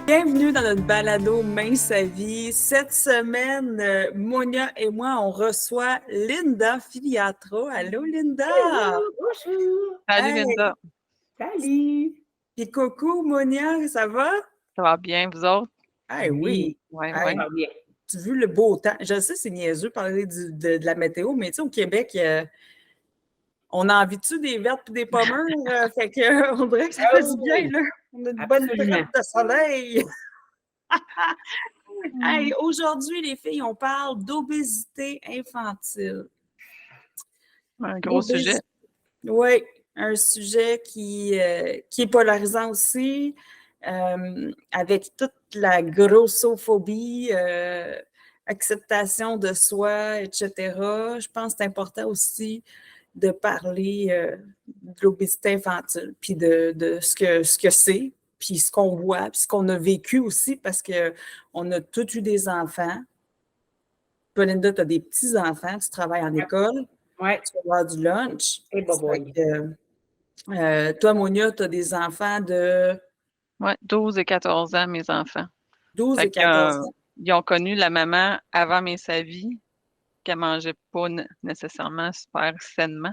Bienvenue dans notre balado Mince à vie. Cette semaine, Monia et moi, on reçoit Linda Filiatro. Allô, Linda! Hello, bonjour! Salut Hey! Linda, Salut! Puis coucou, Monia, ça va? ça va bien, vous autres? Ah oui! Oui, Hey, oui. Ça va bien. tu as vu le beau temps? Je sais, c'est niaiseux de parler de la météo, mais tu sais, au Québec, on a envie-tu des vertes et des pommures? Fait que, on dirait que ça fait du bien, oui, là. On a une bonne absolument. traite de soleil. Hey, Mm. aujourd'hui, les filles, on parle d'obésité infantile. Un gros sujet. L'obésité, oui, un sujet qui est polarisant aussi, avec toute la grossophobie, acceptation de soi, etc. Je pense que c'est important aussi de parler de l'obésité infantile, puis de ce que c'est, puis ce qu'on voit, puis ce qu'on a vécu aussi, parce qu'on a tous eu des enfants. Paulinda, tu as des petits-enfants, tu travailles en école, Oui, tu vas avoir du lunch. et boboy. Toi, Monia, tu as des enfants de Ouais, 12 et 14 ans, mes enfants. 12 Fait et 14 ans. ils ont connu la maman avant sa vie, qu'elle mangeait pas nécessairement super sainement.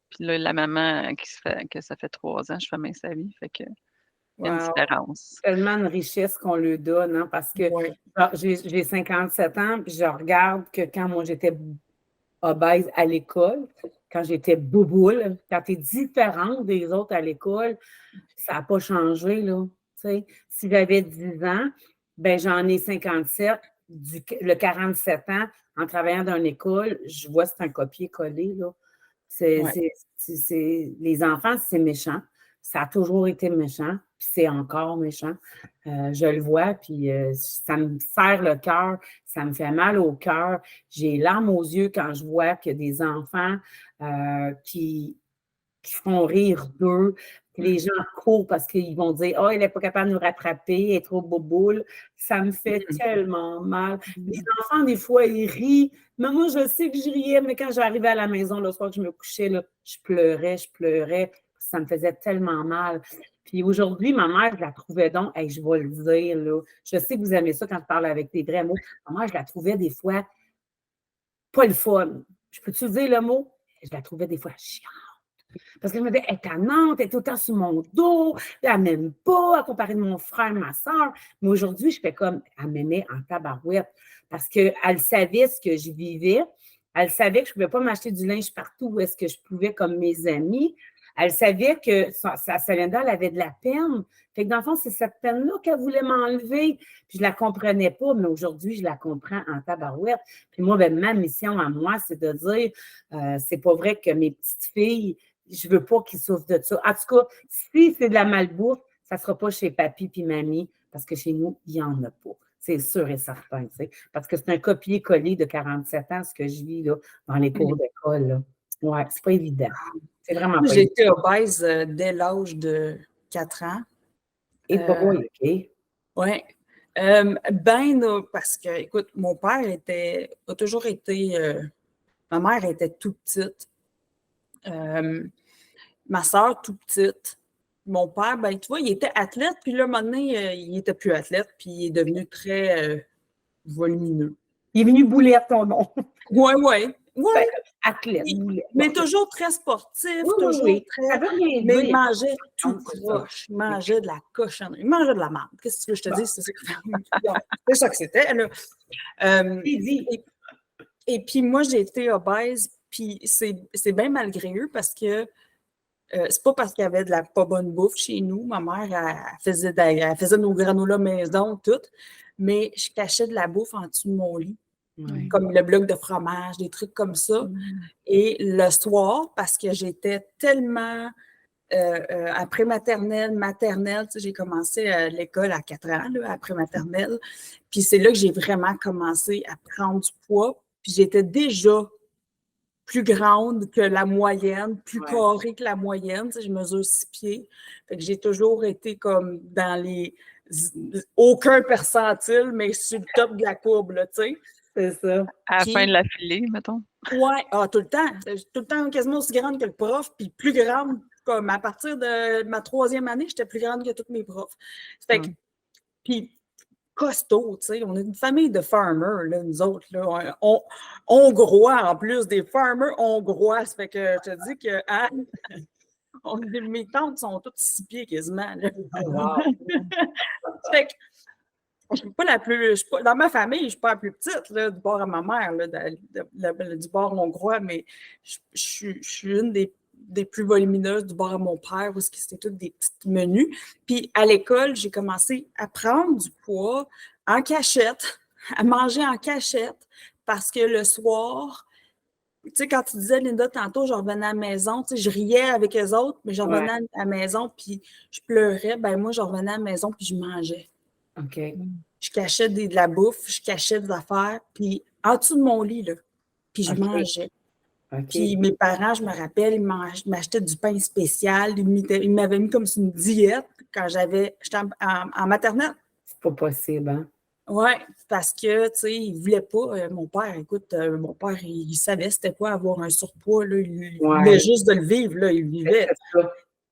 Puis là, la maman que ça fait 3 ans, je fais sa vie. Fait que il y a une Wow. différence. Tellement de richesse qu'on lui donne, hein, parce que Oui. j'ai 57 ans, puis je regarde que quand moi j'étais obèse à l'école, quand j'étais bouboule, quand tu es différente des autres à l'école, ça n'a pas changé, là. Tu sais, si j'avais 10 ans, ben j'en ai 57, le 47 ans, en travaillant dans une école, je vois que c'est un copier-coller, là. Ouais. Les enfants, c'est méchant. Ça a toujours été méchant, puis c'est encore méchant. Je le vois, puis ça me serre le cœur, ça me fait mal au cœur. J'ai larmes aux yeux quand je vois que des enfants qui font rire d'eux, que les gens courent parce qu'ils vont dire « Oh, elle n'est pas capable de nous rattraper, elle est trop boboule. » Ça me fait tellement mal. Les enfants, des fois, ils rient. Mais moi, je sais que je riais, mais quand j'arrivais à la maison le soir que je me couchais, là, je pleurais. Ça me faisait tellement mal. Puis aujourd'hui, ma mère, je la trouvais donc, hey, je vais le dire, là, je sais que vous aimez ça quand je parle avec des vrais mots. Ma mère, je la trouvais des fois pas le fun. Je peux-tu dire le mot? Je la trouvais des fois chiante. Parce que je me disais, elle est tannante, elle est tout le temps sur mon dos, elle m'aime pas, à comparer de mon frère, ma soeur. Mais aujourd'hui, je fais comme, elle m'aimait en tabarouette. Parce qu'elle savait ce que je vivais. Elle savait que je ne pouvais pas m'acheter du linge partout où est-ce que je pouvais, comme mes amis. Elle savait que sa Linda, elle avait de la peine. Fait que dans le fond, c'est cette peine-là qu'elle voulait m'enlever. Puis je la comprenais pas, mais aujourd'hui, je la comprends en tabarouette. Puis moi, ben, ma mission à moi, c'est de dire, c'est pas vrai que mes petites filles, je veux pas qu'ils souffrent de ça. En tout cas, si c'est de la malbouffe, ça sera pas chez papy puis mamie, parce que chez nous, il y en a pas. C'est sûr et certain, tu sais. Parce que c'est un copier-coller de 47 ans, ce que je vis là, dans les cours d'école, là. Ouais, c'est pas évident. C'est vraiment Moi, pas j'ai évident. été obèse dès l'âge de 4 ans. Et pas oui, OK. Oui. Parce que, écoute, mon père a toujours été. Ma mère était tout petite. Ma soeur, tout petite. Mon père, ben, tu vois, il était athlète, puis là, maintenant, il n'était plus athlète, puis il est devenu très volumineux. Il est venu boulette, ton nom. Oui, oui. Oui. Ben, athlète, boulette. Mais Bon, toujours très sportif, oui, oui, toujours oui. très. Ça veut rien Mais il dire. mangeait tout C'est ça. croche. Il mangeait de la cochonnerie. Il mangeait de la merde. Qu'est-ce que tu veux que je te Bon. dise? C'est ça que c'était. Là. Il dit. Et puis moi, j'ai été obèse, puis c'est bien malgré eux parce que c'est pas parce qu'il y avait de la pas bonne bouffe chez nous. Ma mère, elle faisait nos granolas maison, tout. Mais je cachais de la bouffe en dessous de mon lit. Ouais. Comme le bloc de fromage, des trucs comme ça. Et le soir, parce que j'étais tellement après maternelle, tu sais, j'ai commencé l'école à 4 ans, là, après maternelle. Puis c'est là que j'ai vraiment commencé à prendre du poids. Puis j'étais déjà plus grande que la moyenne, plus carrée que la moyenne. Tu sais, je mesure 6 pieds. Fait que j'ai toujours été comme dans les aucun percentile, mais sur le top de la courbe, là, tu sais. C'est ça. À la Puis, fin de la filée, mettons. ouais, tout le temps. Tout le temps quasiment aussi grande que le prof, puis plus grande. Comme à partir de ma 3e année, j'étais plus grande que tous mes profs. Fait que Puis costaud, tu sais. On est une famille de farmers, là, nous autres, là. Hongrois, en plus, des farmers hongrois. Ça fait que je te dis que hein, mes tantes sont toutes 6 pieds quasiment, là. Wow. Ça fait que je suis pas la plus. Dans ma famille, je ne suis pas la plus petite, là, du bord à ma mère, là, du bord hongrois, mais je suis une des plus volumineuses du bord à mon père, parce que c'était toutes des petites menus. Puis à l'école, j'ai commencé à prendre du poids en cachette, à manger en cachette, parce que le soir, tu sais, quand tu disais, Linda, tantôt, je revenais à la maison, tu sais, je riais avec les autres, mais je revenais à la maison, puis je pleurais. Ben moi, je revenais à la maison, puis je mangeais. OK. Je cachais de la bouffe, je cachais des affaires, puis en dessous de mon lit, là, puis je mangeais. Puis mes parents, je me rappelle, ils m'achetaient du pain spécial. Ils m'avaient mis comme sur une diète quand j'étais en maternelle. C'est pas possible, hein? Oui, parce que, tu sais, ils ne voulaient pas. Mon père, écoute, mon père, il savait c'était quoi avoir un surpoids, là. Il voulait juste de le vivre, là. Il vivait.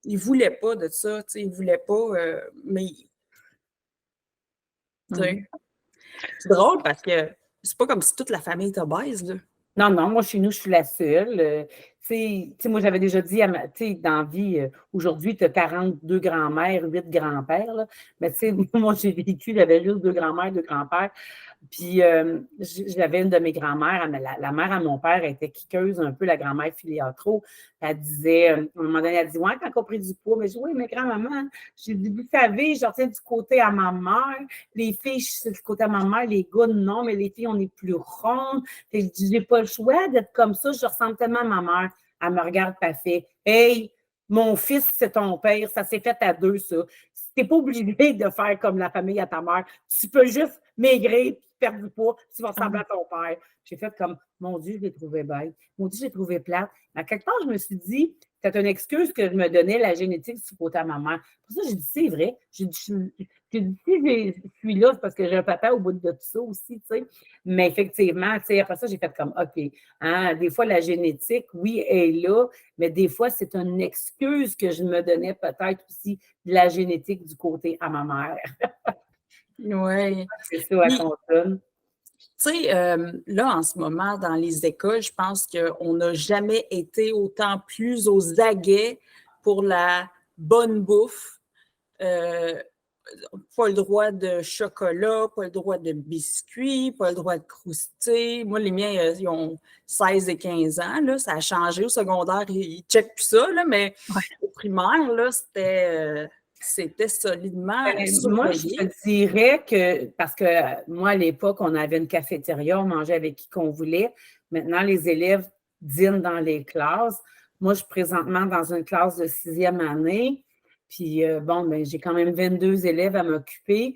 Il ne voulait pas de ça, tu sais, il ne voulait pas, mais c'est drôle parce que c'est pas comme si toute la famille était obèse, là. Non, non, moi, chez nous, je suis la seule. Tu sais, moi, j'avais déjà dit, tu sais, dans la vie, aujourd'hui, tu as 42 grands-mères, 8 grands-pères, là. Mais tu sais, moi, j'ai vécu, j'avais juste 2 grands-mères, 2 grands-pères. Puis, j'avais une de mes grands-mères, la mère à mon père, elle était kiqueuse un peu, la grand-mère Filiatro. Elle disait, à un moment donné, elle dit, ouais, quand on a pris du poids, mais je dis, oui, mais grand-maman, j'ai dit, vous savez, je retiens du côté à ma mère. Les filles, je suis du côté à ma mère, les gars, non, mais les filles, on est plus rondes. Je dis, j'ai pas le choix d'être comme ça, je ressemble tellement à ma mère. Elle me regarde, pas fait, hey, mon fils, c'est ton père, ça s'est fait à 2, ça. Tu n'es pas obligé de faire comme la famille à ta mère. Tu peux juste maigrir, perdre du poids, tu vas ressembler à ton père. J'ai fait comme, mon Dieu, je l'ai trouvé bête. Mon Dieu, je l'ai trouvé plate. Mais à quelque part, je me suis dit, c'est une excuse que je me donnais la génétique du côté à ma mère. Pour ça, j'ai dit, c'est vrai. J'ai dit, si je suis là, c'est parce que j'ai un papa au bout de tout ça aussi, tu sais. Mais effectivement, tu sais, après ça, j'ai fait comme, OK, hein, des fois, la génétique, oui, elle est là, mais des fois, c'est une excuse que je me donnais peut-être aussi de la génétique du côté à ma mère. Oui. C'est ça, à consonne. Tu sais, là, en ce moment, dans les écoles, je pense qu'on n'a jamais été autant plus aux aguets pour la bonne bouffe. Pas le droit de chocolat, pas le droit de biscuits, pas le droit de croustilles. Moi, les miens, ils ont 16 et 15 ans. Là, ça a changé au secondaire, ils ne checkent plus ça, là, mais au primaire, là, c'était solidement moi, je te dirais que, parce que moi, à l'époque, on avait une cafétéria, on mangeait avec qui qu'on voulait. Maintenant, les élèves dînent dans les classes. Moi, je suis présentement dans une classe de 6e année. Puis, bon, ben, j'ai quand même 22 élèves à m'occuper.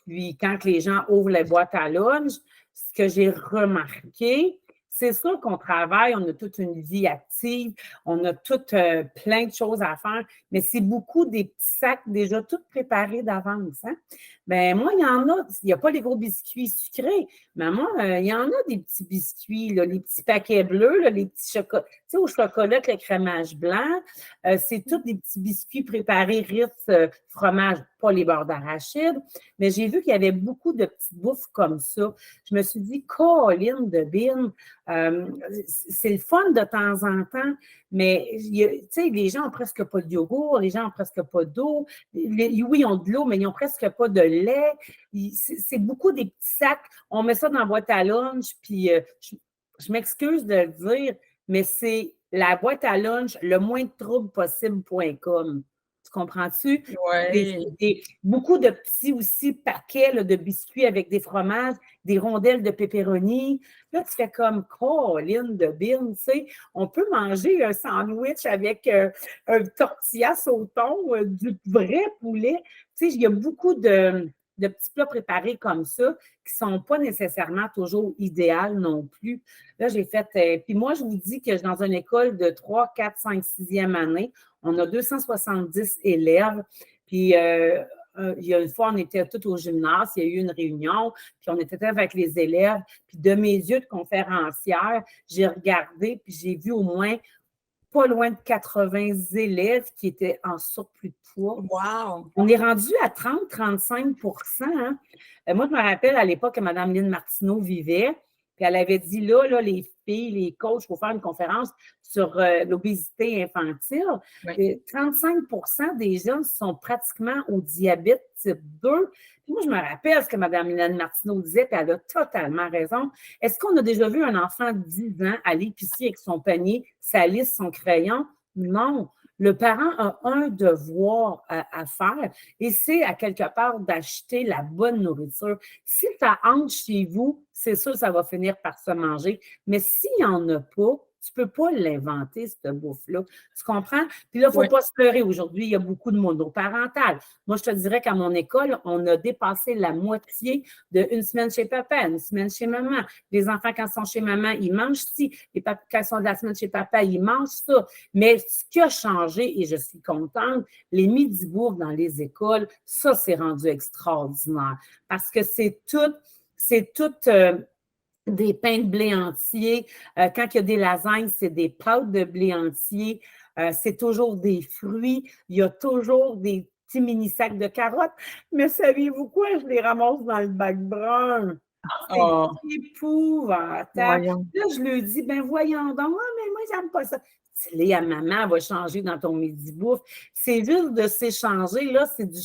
Puis, quand les gens ouvrent les boîtes à lunch, ce que j'ai remarqué, c'est sûr qu'on travaille, on a toute une vie active, on a tout plein de choses à faire, mais c'est beaucoup des petits sacs déjà tout préparés d'avance. Hein? Ben moi, il y en a, il n'y a pas les gros biscuits sucrés, mais moi, il y en a des petits biscuits, là, les petits paquets bleus, là, les petits chocolats, tu sais, au chocolat avec le crémage blanc, c'est tous des petits biscuits préparés Ritz, fromage, pas les beurres d'arachide, mais j'ai vu qu'il y avait beaucoup de petites bouffes comme ça. Je me suis dit, Colline de Bin, c'est le fun de temps en temps, mais tu sais, les gens n'ont presque pas de yogourt, les gens n'ont presque pas d'eau. Oui, ils ont de l'eau, mais ils n'ont presque pas de lait. C'est beaucoup des petits sacs. On met ça dans la boîte à lunch, puis je m'excuse de le dire, mais c'est la boîte à lunch le moins de trouble possible.com. Tu comprends-tu? Oui. Beaucoup de petits aussi paquets là, de biscuits avec des fromages, des rondelles de pepperoni. Là, tu fais comme Colline de Bin, tu sais. On peut manger un sandwich avec un tortilla sauton, du vrai poulet. Tu sais, il y a beaucoup de petits plats préparés comme ça qui ne sont pas nécessairement toujours idéales non plus. Là, j'ai fait... puis moi, je vous dis que je suis dans une école de 3, 4, 5, 6e année. On a 270 élèves. Puis, il y a une fois, on était tous au gymnase, il y a eu une réunion, puis on était avec les élèves. Puis, de mes yeux de conférencière, j'ai regardé, puis j'ai vu au moins pas loin de 80 élèves qui étaient en surplus de poids. Wow! On est rendu à 30-35 %. Hein. Moi, je me rappelle à l'époque que Mme Lynne Martineau vivait, puis elle avait dit là, les filles, les coachs, il faut faire une conférence sur l'obésité infantile. Oui. 35 % des jeunes sont pratiquement au diabète type 2. Puis moi, je me rappelle ce que Mme Lynne Martineau disait, puis elle a totalement raison. Est-ce qu'on a déjà vu un enfant de 10 ans aller pisser avec son panier, sa liste, son crayon? Non. Le parent a un devoir à faire et c'est à quelque part d'acheter la bonne nourriture. Si ça entre chez vous, c'est sûr que ça va finir par se manger. Mais s'il n'y en a pas, tu ne peux pas l'inventer, cette bouffe-là. Tu comprends? Puis là, il ne faut Oui. pas se pleurer. Aujourd'hui, il y a beaucoup de monoparental. Moi, je te dirais qu'à mon école, on a dépassé la moitié de une semaine chez papa, une semaine chez maman. Les enfants, quand ils sont chez maman, ils mangent ci. Les papas, quand ils sont de la semaine chez papa, ils mangent ça. Mais ce qui a changé, et je suis contente, les midi-bourgs dans les écoles, ça, c'est rendu extraordinaire. Parce que c'est tout des pains de blé entier. Quand il y a des lasagnes, c'est des pâtes de blé entier. C'est toujours des fruits. Il y a toujours des petits mini-sacs de carottes. Mais saviez-vous quoi? Je les ramasse dans le bac brun. Oh, C'est épouvantable. Voyons. Là, je lui dis, ben voyons donc, ah, mais moi, j'aime pas ça. Dis-les à maman, elle va changer dans ton midi-bouffe. C'est juste de s'échanger, là, c'est du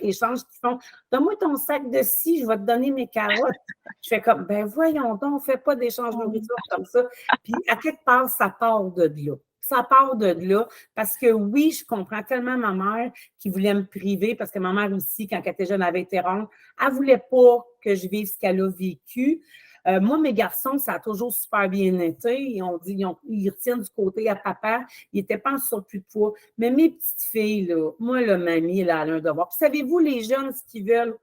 échange qu'ils font. Donne-moi ton sac de scie, je vais te donner mes carottes. Je fais comme, ben voyons donc, on ne fait pas d'échange de nourriture comme ça. Puis, à quelque part, ça part de là. Ça part de là parce que oui, je comprends tellement ma mère qui voulait me priver parce que ma mère aussi, quand elle était jeune, elle avait été ronde. Elle ne voulait pas que je vive ce qu'elle a vécu. Moi, mes garçons, ça a toujours super bien été. Ils retiennent du côté à papa. Ils n'étaient pas en surplus de poids. Mais mes petites filles, là, moi, la mamie, là, elle a un devoir. Puis savez-vous, les jeunes, ce qu'ils veulent,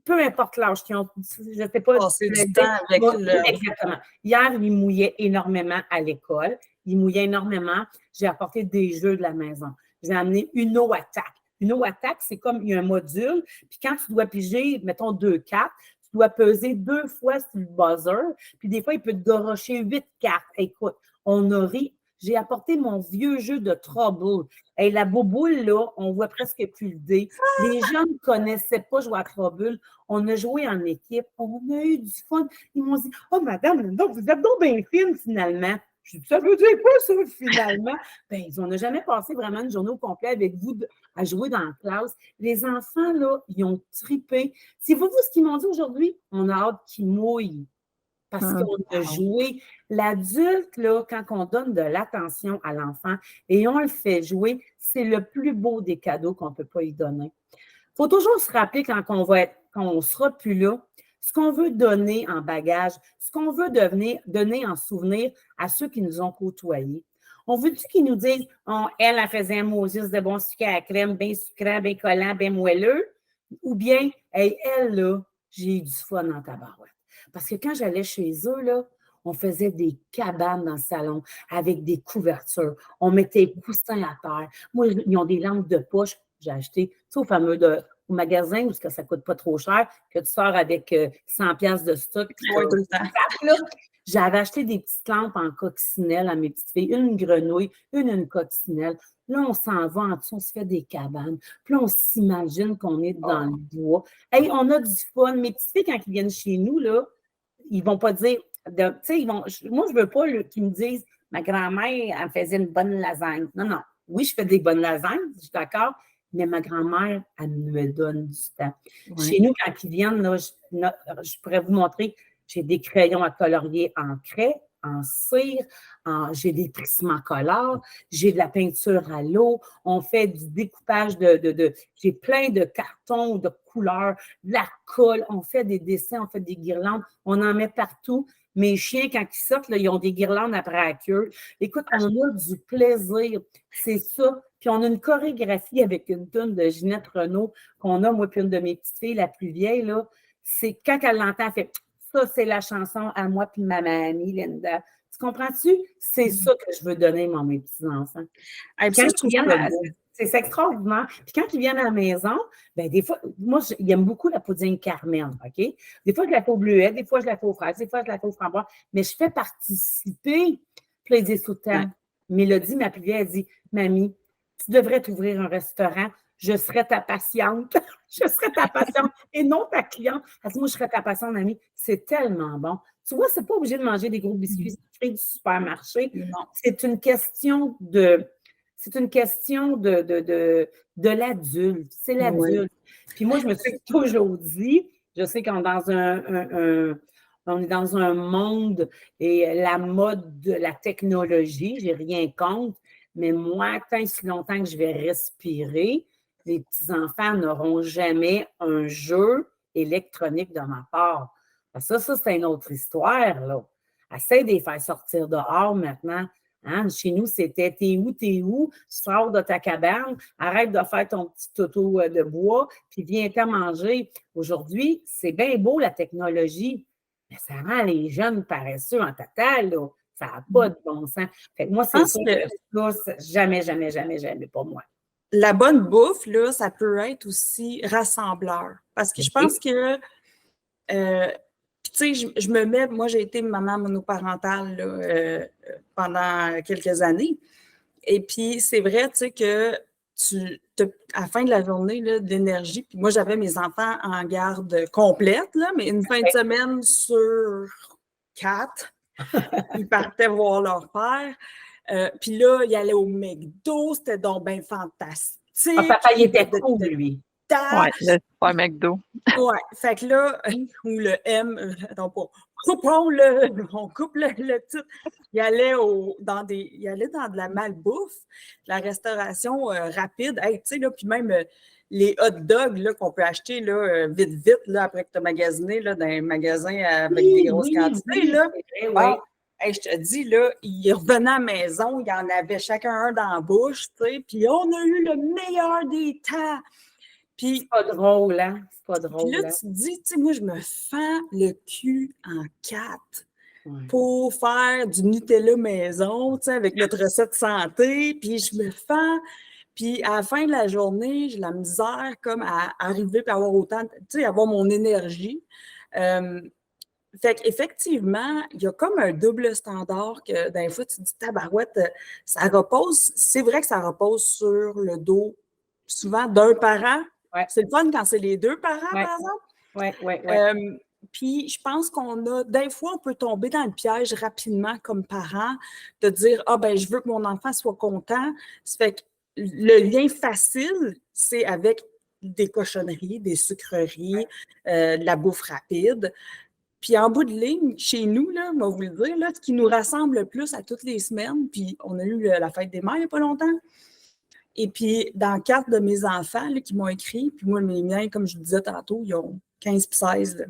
peu importe l'âge qu'ils ont, je ne sais pas. passer du temps avec Exactement. Hier, ils mouillaient énormément à l'école. Ils mouillaient énormément. J'ai apporté des jeux de la maison. J'ai amené Uno Attack. Uno Attack, c'est comme il y a un module. Puis quand tu dois piger, mettons 2 cartes, tu dois peser 2 fois sur le buzzer. Puis des fois, il peut te gorocher 8 cartes. Écoute, on a ri. J'ai apporté mon vieux jeu de Trouble. Et la boboule, là, on voit presque plus le dé. Les gens ne connaissaient pas jouer à Trouble. On a joué en équipe. On a eu du fun. Ils m'ont dit, « Oh, madame, donc vous êtes donc bien fine, finalement. » Je dis, « Ça veut dire quoi, ça, finalement? » Ben, on n'a jamais passé vraiment une journée au complet avec vous à jouer dans la classe. Les enfants, là, ils ont trippé. C'est vous ce qu'ils m'ont dit aujourd'hui? On a hâte qu'ils mouillent. Parce qu'on a joué. L'adulte, là, quand on donne de l'attention à l'enfant et on le fait jouer, c'est le plus beau des cadeaux qu'on ne peut pas lui donner. Il faut toujours se rappeler quand on ne sera plus là, ce qu'on veut donner en bagage, ce qu'on veut donner en souvenir à ceux qui nous ont côtoyés. On veut-tu qu'ils nous disent, oh, elle faisait un Moses de bon sucre à la crème, bien sucrant, bien collant, bien moelleux, ou bien, hey, elle, là, j'ai eu du fun en tabarouette. Parce que quand j'allais chez eux, là, on faisait des cabanes dans le salon avec des couvertures. On mettait des coussins à terre. Moi, ils ont des lampes de poche. J'ai acheté, tu sais, au magasin où ça ne coûte pas trop cher, que tu sors avec 100$ de stock. Oui, tout le temps. J'avais acheté des petites lampes en coccinelle à mes petites filles, une grenouille, une coccinelle. Là, on s'en va en dessous, on se fait des cabanes. Puis là, on s'imagine qu'on est dans le bois. Hey, on a du fun. Mes petites filles, quand ils viennent chez nous, là, ils ne vont pas dire, tu sais, moi, je ne veux pas qu'ils me disent, ma grand-mère, elle faisait une bonne lasagne. Non, non. Oui, je fais des bonnes lasagnes, je suis d'accord, mais ma grand-mère, elle me donne du temps. Oui. Chez nous, quand ils viennent, là, je pourrais vous montrer, j'ai des crayons à colorier en craie, en cire, j'ai des prismacolores, j'ai de la peinture à l'eau, on fait du découpage j'ai plein de cartons de couleurs, de la colle, on fait des dessins, on fait des guirlandes, on en met partout. Mes chiens, quand ils sortent, là, ils ont des guirlandes après la queue. Écoute, on a du plaisir, c'est ça. Puis on a une chorégraphie avec une toune de Ginette Renault qu'on a, moi, puis une de mes petites filles, la plus vieille, là, c'est quand elle l'entend, elle fait « Ça, c'est la chanson à moi puis ma mamie, Linda. » Tu comprends-tu? C'est ça que je veux donner à mes petits-enfants. C'est extraordinaire. Puis quand ils viennent à la maison, bien, des fois, moi, j'aime beaucoup la pouding Carmen, OK? Des fois, je la fais au bleuet, des fois, je la fais aux fraises, des fois, je la fais aux framboises, mais je fais participer, puis ils disent tout le temps, Mélodie, ma plus vieille, elle dit, Mamie, tu devrais t'ouvrir un restaurant. Je serai ta patiente. Je serai ta patiente et non ta cliente. Elle dit, moi, je serai ta patiente, mamie. C'est tellement bon. Tu vois, c'est pas obligé de manger des gros biscuits sucrés du supermarché. Non. C'est une question de l'adulte. C'est l'adulte. Puis moi, je me suis toujours dit, je sais qu'on est dans un monde et la mode de la technologie, j'ai rien contre, mais moi, tant et si longtemps que je vais respirer, les petits-enfants n'auront jamais un jeu électronique de ma part. Ça, c'est une autre histoire, là. Essaye de les faire sortir dehors maintenant. Hein? Chez nous, c'était t'es où? Sors de ta cabane, arrête de faire ton petit auto de bois, puis viens-t'en manger. Aujourd'hui, c'est bien beau la technologie, mais ça rend les jeunes paresseux en total, là. Ça n'a pas de bon sens. Fait que moi, c'est sûr que ça, jamais pour moi. La bonne bouffe, là, ça peut être aussi rassembleur. Parce que je pense que, tu sais, je me mets, moi, j'ai été maman monoparentale là, pendant quelques années. Et puis, c'est vrai, tu sais, que à la fin de la journée, là, de l'énergie, puis moi, j'avais mes enfants en garde complète, là, mais une fin de semaine sur 4, ils partaient voir leur père. Puis là, il allait au McDo, c'était donc bien fantastique. Papa, il était cool, lui. Ouais, le super McDo. Ouais, fait que là, ou le M, attends pas, on coupe le titre. Il allait dans de la malbouffe, la restauration rapide, hey, tu sais, là, puis même les hot dogs là, qu'on peut acheter là, vite, là, après que tu as magasiné là, dans un magasin avec des grosses quantités. Là. Hey, je te dis, là, il revenait à la maison, il y en avait chacun un dans la bouche, tu sais, puis on a eu le meilleur des temps. Puis, c'est pas drôle, hein? C'est pas drôle. Puis là, tu te dis, tu sais, moi, je me fends le cul en 4 pour faire du Nutella maison, tu sais, avec notre recette santé, puis je me fends. Puis à la fin de la journée, j'ai la misère comme à arriver et avoir autant, tu sais, avoir mon énergie. Fait qu'effectivement, il y a comme un double standard que d'un fois, tu te dis, tabarouette, ça repose, c'est vrai que ça repose sur le dos souvent d'un parent. Ouais. C'est le fun quand c'est les deux parents, par exemple. Oui. Puis je pense qu'on a, des fois, on peut tomber dans le piège rapidement comme parent de dire, ah ben, je veux que mon enfant soit content. Ça fait que le lien facile, c'est avec des cochonneries, des sucreries, de la bouffe rapide. Puis en bout de ligne, chez nous, là, on va vous le dire, là, ce qui nous rassemble le plus à toutes les semaines, puis on a eu la fête des mères il n'y a pas longtemps. Et puis, dans 4 de mes enfants là, qui m'ont écrit, puis moi, mes miens, comme je vous disais tantôt, ils ont 15 puis 16. Là.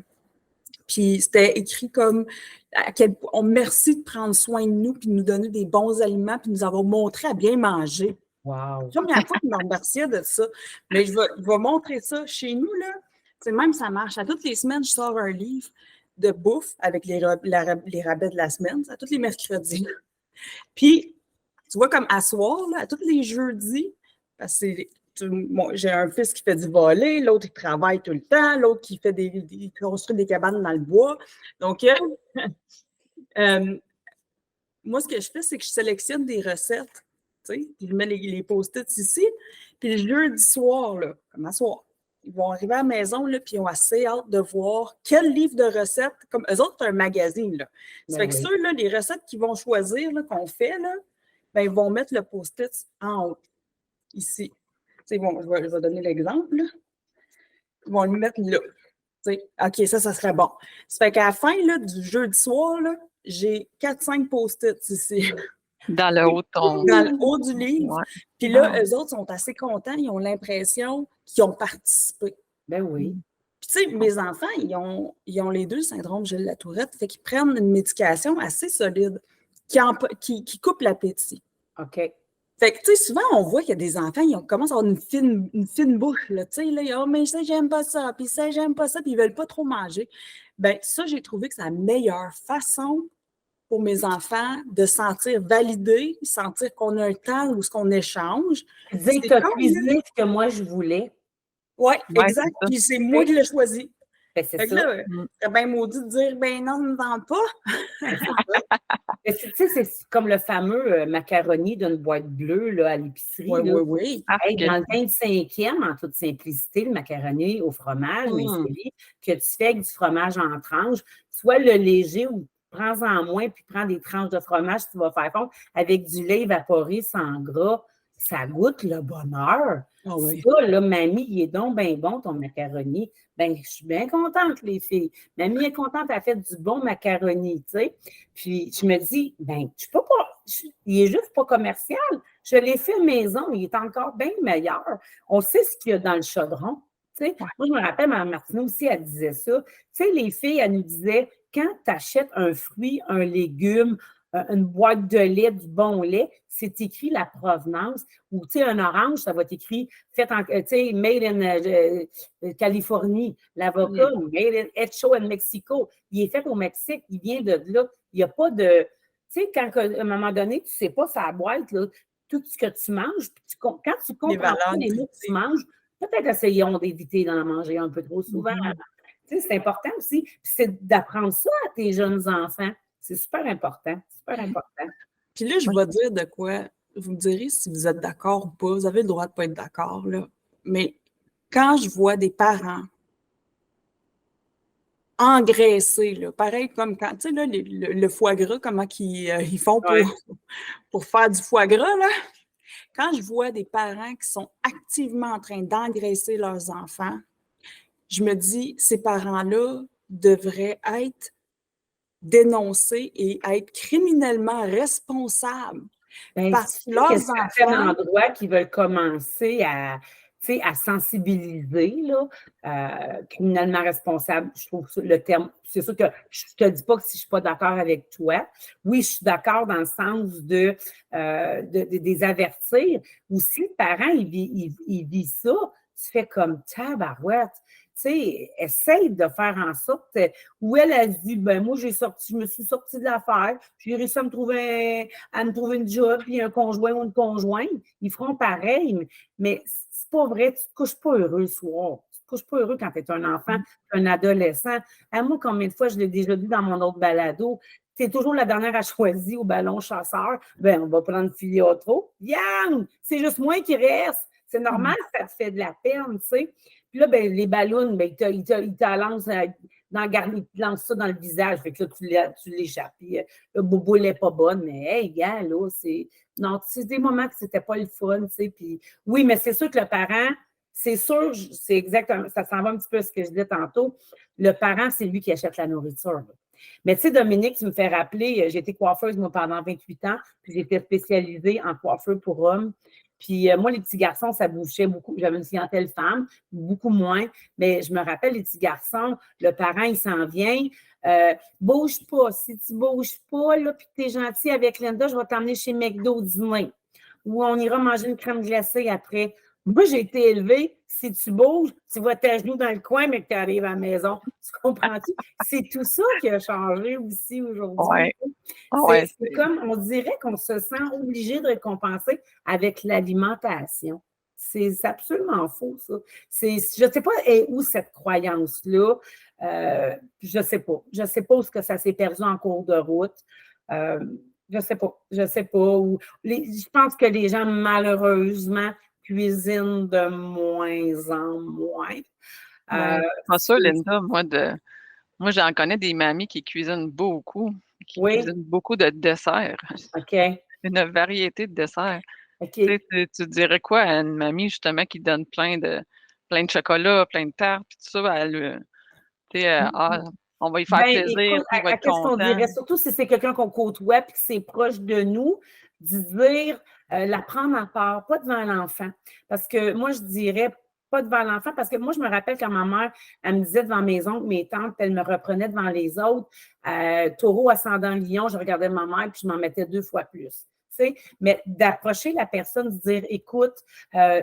Puis c'était écrit comme on merci de prendre soin de nous, puis de nous donner des bons aliments, puis de nous avoir montré à bien manger. Wow! C'est la première fois qu'ils me remerciaient de ça. Mais je vais montrer ça chez nous, là. C'est même ça marche. À toutes les semaines, je sors un livre de bouffe avec les rabais de la semaine, à tous les mercredis. Puis, tu vois, comme à soir, là, à tous les jeudis, parce que j'ai un fils qui fait du volley, l'autre il travaille tout le temps, l'autre qui fait il construit des cabanes dans le bois. Donc, moi, ce que je fais, c'est que je sélectionne des recettes, tu sais, puis je mets les post-it ici, puis le jeudi soir, là, comme à soir, ils vont arriver à la maison, là, puis ils ont assez hâte de voir quel livre de recettes, comme eux autres, c'est un magazine, là. Ça fait que ceux-là, les recettes qu'ils vont choisir, là, qu'on fait, là, ben, ils vont mettre le post-it en haut, ici. Tu sais, bon, je vais donner l'exemple, là. Ils vont le mettre là. Tu sais, OK, ça serait bon. Ça fait qu'à la fin, là, du jeudi soir, là, j'ai 4-5 post-it ici. Dans le haut de ton... Dans le haut du livre. Ouais. Puis là, eux autres sont assez contents. Ils ont l'impression qu'ils ont participé. Ben oui. Puis tu sais, mes enfants, ils ont les 2 syndromes Gilles Latourette. Fait qu'ils prennent une médication assez solide qui coupe l'appétit. OK. Fait que, tu sais, souvent, on voit qu'il y a des enfants, ils commencent à avoir une fine bouche, là, tu sais, là, oh, mais ça, j'aime pas ça, puis ça, j'aime pas ça, puis ils veulent pas trop manger. Bien, ça, j'ai trouvé que c'est la meilleure façon pour mes enfants de sentir validés, sentir qu'on a un temps où ce qu'on échange. Dire que tu as cuisiné ce que moi, je voulais. Oui, exact, puis c'est moi qui l'ai choisi. Ben, c'est fait que ça. là, c'est bien maudit de dire, ben non, ne me vends pas. Mais tu sais, c'est comme le fameux macaroni d'une boîte bleue là, à l'épicerie. Oui, là. oui, oui. Hey, dans le 25e, en toute simplicité, le macaroni au fromage, mais Hum. c'est que tu fais avec du fromage en tranches, soit le léger ou prends-en moins, puis prends des tranches de fromage, tu vas faire fondre avec du lait évaporé sans gras. Ça goûte le bonheur. Ah oui. Ça, là, mamie, il est donc bien bon, ton macaroni. Ben, je suis bien contente, les filles. Mamie est contente, elle a fait du bon macaroni, tu sais. Puis, je me dis, ben, je peux pas, il est juste pas commercial. Je l'ai fait maison, il est encore bien meilleur. On sait ce qu'il y a dans le chaudron. Tu sais. Ouais. Moi, je me rappelle, Mme Martineau aussi, elle disait ça. Tu sais, les filles, elle nous disait, quand tu achètes un fruit, un légume, une boîte de lait, du bon lait, c'est écrit la provenance. Ou, tu sais, un orange, ça va être écrit, fait en, tu sais, made in Californie. L'avocat, made in Hecho in Mexico. Il est fait au Mexique, il vient de là. Il n'y a pas de... Tu sais, quand à un moment donné, tu ne sais pas sa boîte, là, tout ce que tu manges, puis quand tu comprends pas les mots que tu manges, peut-être essayons d'éviter d'en manger un peu trop souvent. Tu sais, c'est important aussi. Puis c'est d'apprendre ça à tes jeunes enfants. C'est super important. Super important. Puis là, je vais dire de quoi. Vous me direz si vous êtes d'accord ou pas. Vous avez le droit de ne pas être d'accord, là. Mais quand je vois des parents engraissés, là, pareil comme quand, tu sais, là, le foie gras, comment ils font pour faire du foie gras, là. Quand je vois des parents qui sont activement en train d'engraisser leurs enfants, je me dis, ces parents-là devraient être dénoncés et être criminellement responsables. Ben, Parce que il y a leurs certains enfants, endroits qui veulent commencer à sensibiliser, là, criminellement responsable, je trouve ça, le terme, c'est sûr que je ne te dis pas que si je ne suis pas d'accord avec toi. Oui, je suis d'accord dans le sens des avertir. Ou si le parent, il vit ça, tu fais comme tabarouette. Tu sais, essaye de faire en sorte où elle a dit, ben moi, je me suis sortie de l'affaire, j'ai réussi à me trouver une job, puis un conjoint ou une conjointe. Ils feront pareil, mais c'est pas vrai, tu te couches pas heureux le soir. Tu te couches pas heureux quand tu es un enfant, un adolescent. À moi, combien de fois, je l'ai déjà dit dans mon autre balado, tu es toujours la dernière à choisir au ballon chasseur. Ben, on va prendre Filiotro. Yann, c'est juste moi qui reste. C'est normal, ça te fait de la peine, tu sais. Puis là, ben, les ballons, ben, ils te lancent dans le garni, ils te lancent ça dans le visage. Fait que là, tu l'échappes. Puis le bobo n'est pas bonne, mais hey, gars, là, c'est. Non, c'est des moments que c'était pas le fun, tu sais. Puis oui, mais c'est sûr que le parent, c'est sûr, c'est exactement, ça s'en va un petit peu à ce que je disais tantôt. Le parent, c'est lui qui achète la nourriture, là. Mais tu sais, Dominique, tu me fais rappeler, j'ai été coiffeuse, moi, pendant 28 ans, puis j'étais spécialisée en coiffeur pour hommes. Puis moi, les petits garçons, ça bouchait beaucoup. J'avais une clientèle femme, beaucoup moins. Mais je me rappelle, les petits garçons, le parent, il s'en vient. Bouge pas. Si tu bouges pas, là, puis que tu es gentil avec Linda, je vais t'emmener chez McDo au dîner. Ou on ira manger une crème glacée après. Moi, j'ai été élevée. Si tu bouges, tu vas tes genoux dans le coin, mais que tu arrives à la maison. Tu comprends-tu? C'est tout ça qui a changé aussi aujourd'hui. Ouais. C'est comme, on dirait qu'on se sent obligé de récompenser avec l'alimentation. C'est absolument faux, ça. Je ne sais pas où cette croyance-là. Je ne sais pas. Je ne sais pas où est-ce que ça s'est perdu en cours de route. Je ne sais pas. Je ne sais pas. Je pense que les gens, malheureusement, cuisinent de moins en moins. Pas ça, Linda, moi, j'en connais des mamies qui cuisinent beaucoup, cuisinent beaucoup de desserts. OK. Une variété de desserts. OK. Tu dirais quoi à une mamie, justement, qui donne plein de chocolat, plein de tartes, puis tout ça, on va y faire plaisir, écoute, puis il va être qu'est-ce qu'on content. dirait? Surtout si c'est quelqu'un qu'on côtoie puis que c'est proche de nous, de dire, la prendre à part, pas devant l'enfant. Parce que moi, je dirais pas devant l'enfant, parce que moi, je me rappelle quand ma mère, elle me disait devant mes oncles, mes tantes, elle me reprenait devant les autres. Taureau ascendant lion, je regardais ma mère puis je m'en mettais 2 fois plus. Tu sais? Mais d'approcher la personne, de dire, écoute,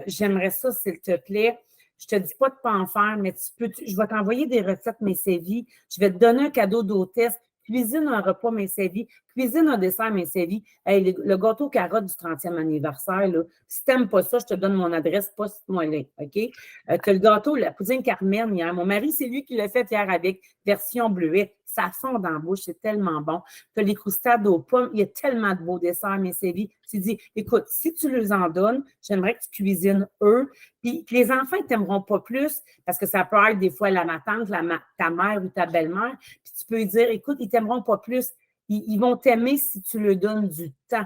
j'aimerais ça, s'il te plaît. Je ne te dis pas de ne pas en faire, mais je vais t'envoyer des recettes mes sévies. Je vais te donner un cadeau d'hôtesse. Cuisine un repas mes sévies. Cuisine un dessert mes sévies. Hey, le gâteau carotte du 30e anniversaire, là, si tu n'aimes pas ça, je te donne mon adresse, poste-moi là, OK? Tu as le gâteau, la poudine Carmen hier. Mon mari, c'est lui qui l'a fait hier avec version bleuette. ça fond dans la bouche, c'est tellement bon. Tu as les croustades aux pommes, il y a tellement de beaux desserts, mais c'est dit, tu dis, écoute, si tu leur en donnes, j'aimerais que tu cuisines eux, puis que les enfants ne t'aimeront pas plus, parce que ça peut être des fois ma tante, ta mère ou ta belle-mère, puis tu peux lui dire, écoute, ils ne t'aimeront pas plus, ils vont t'aimer si tu leur donnes du temps.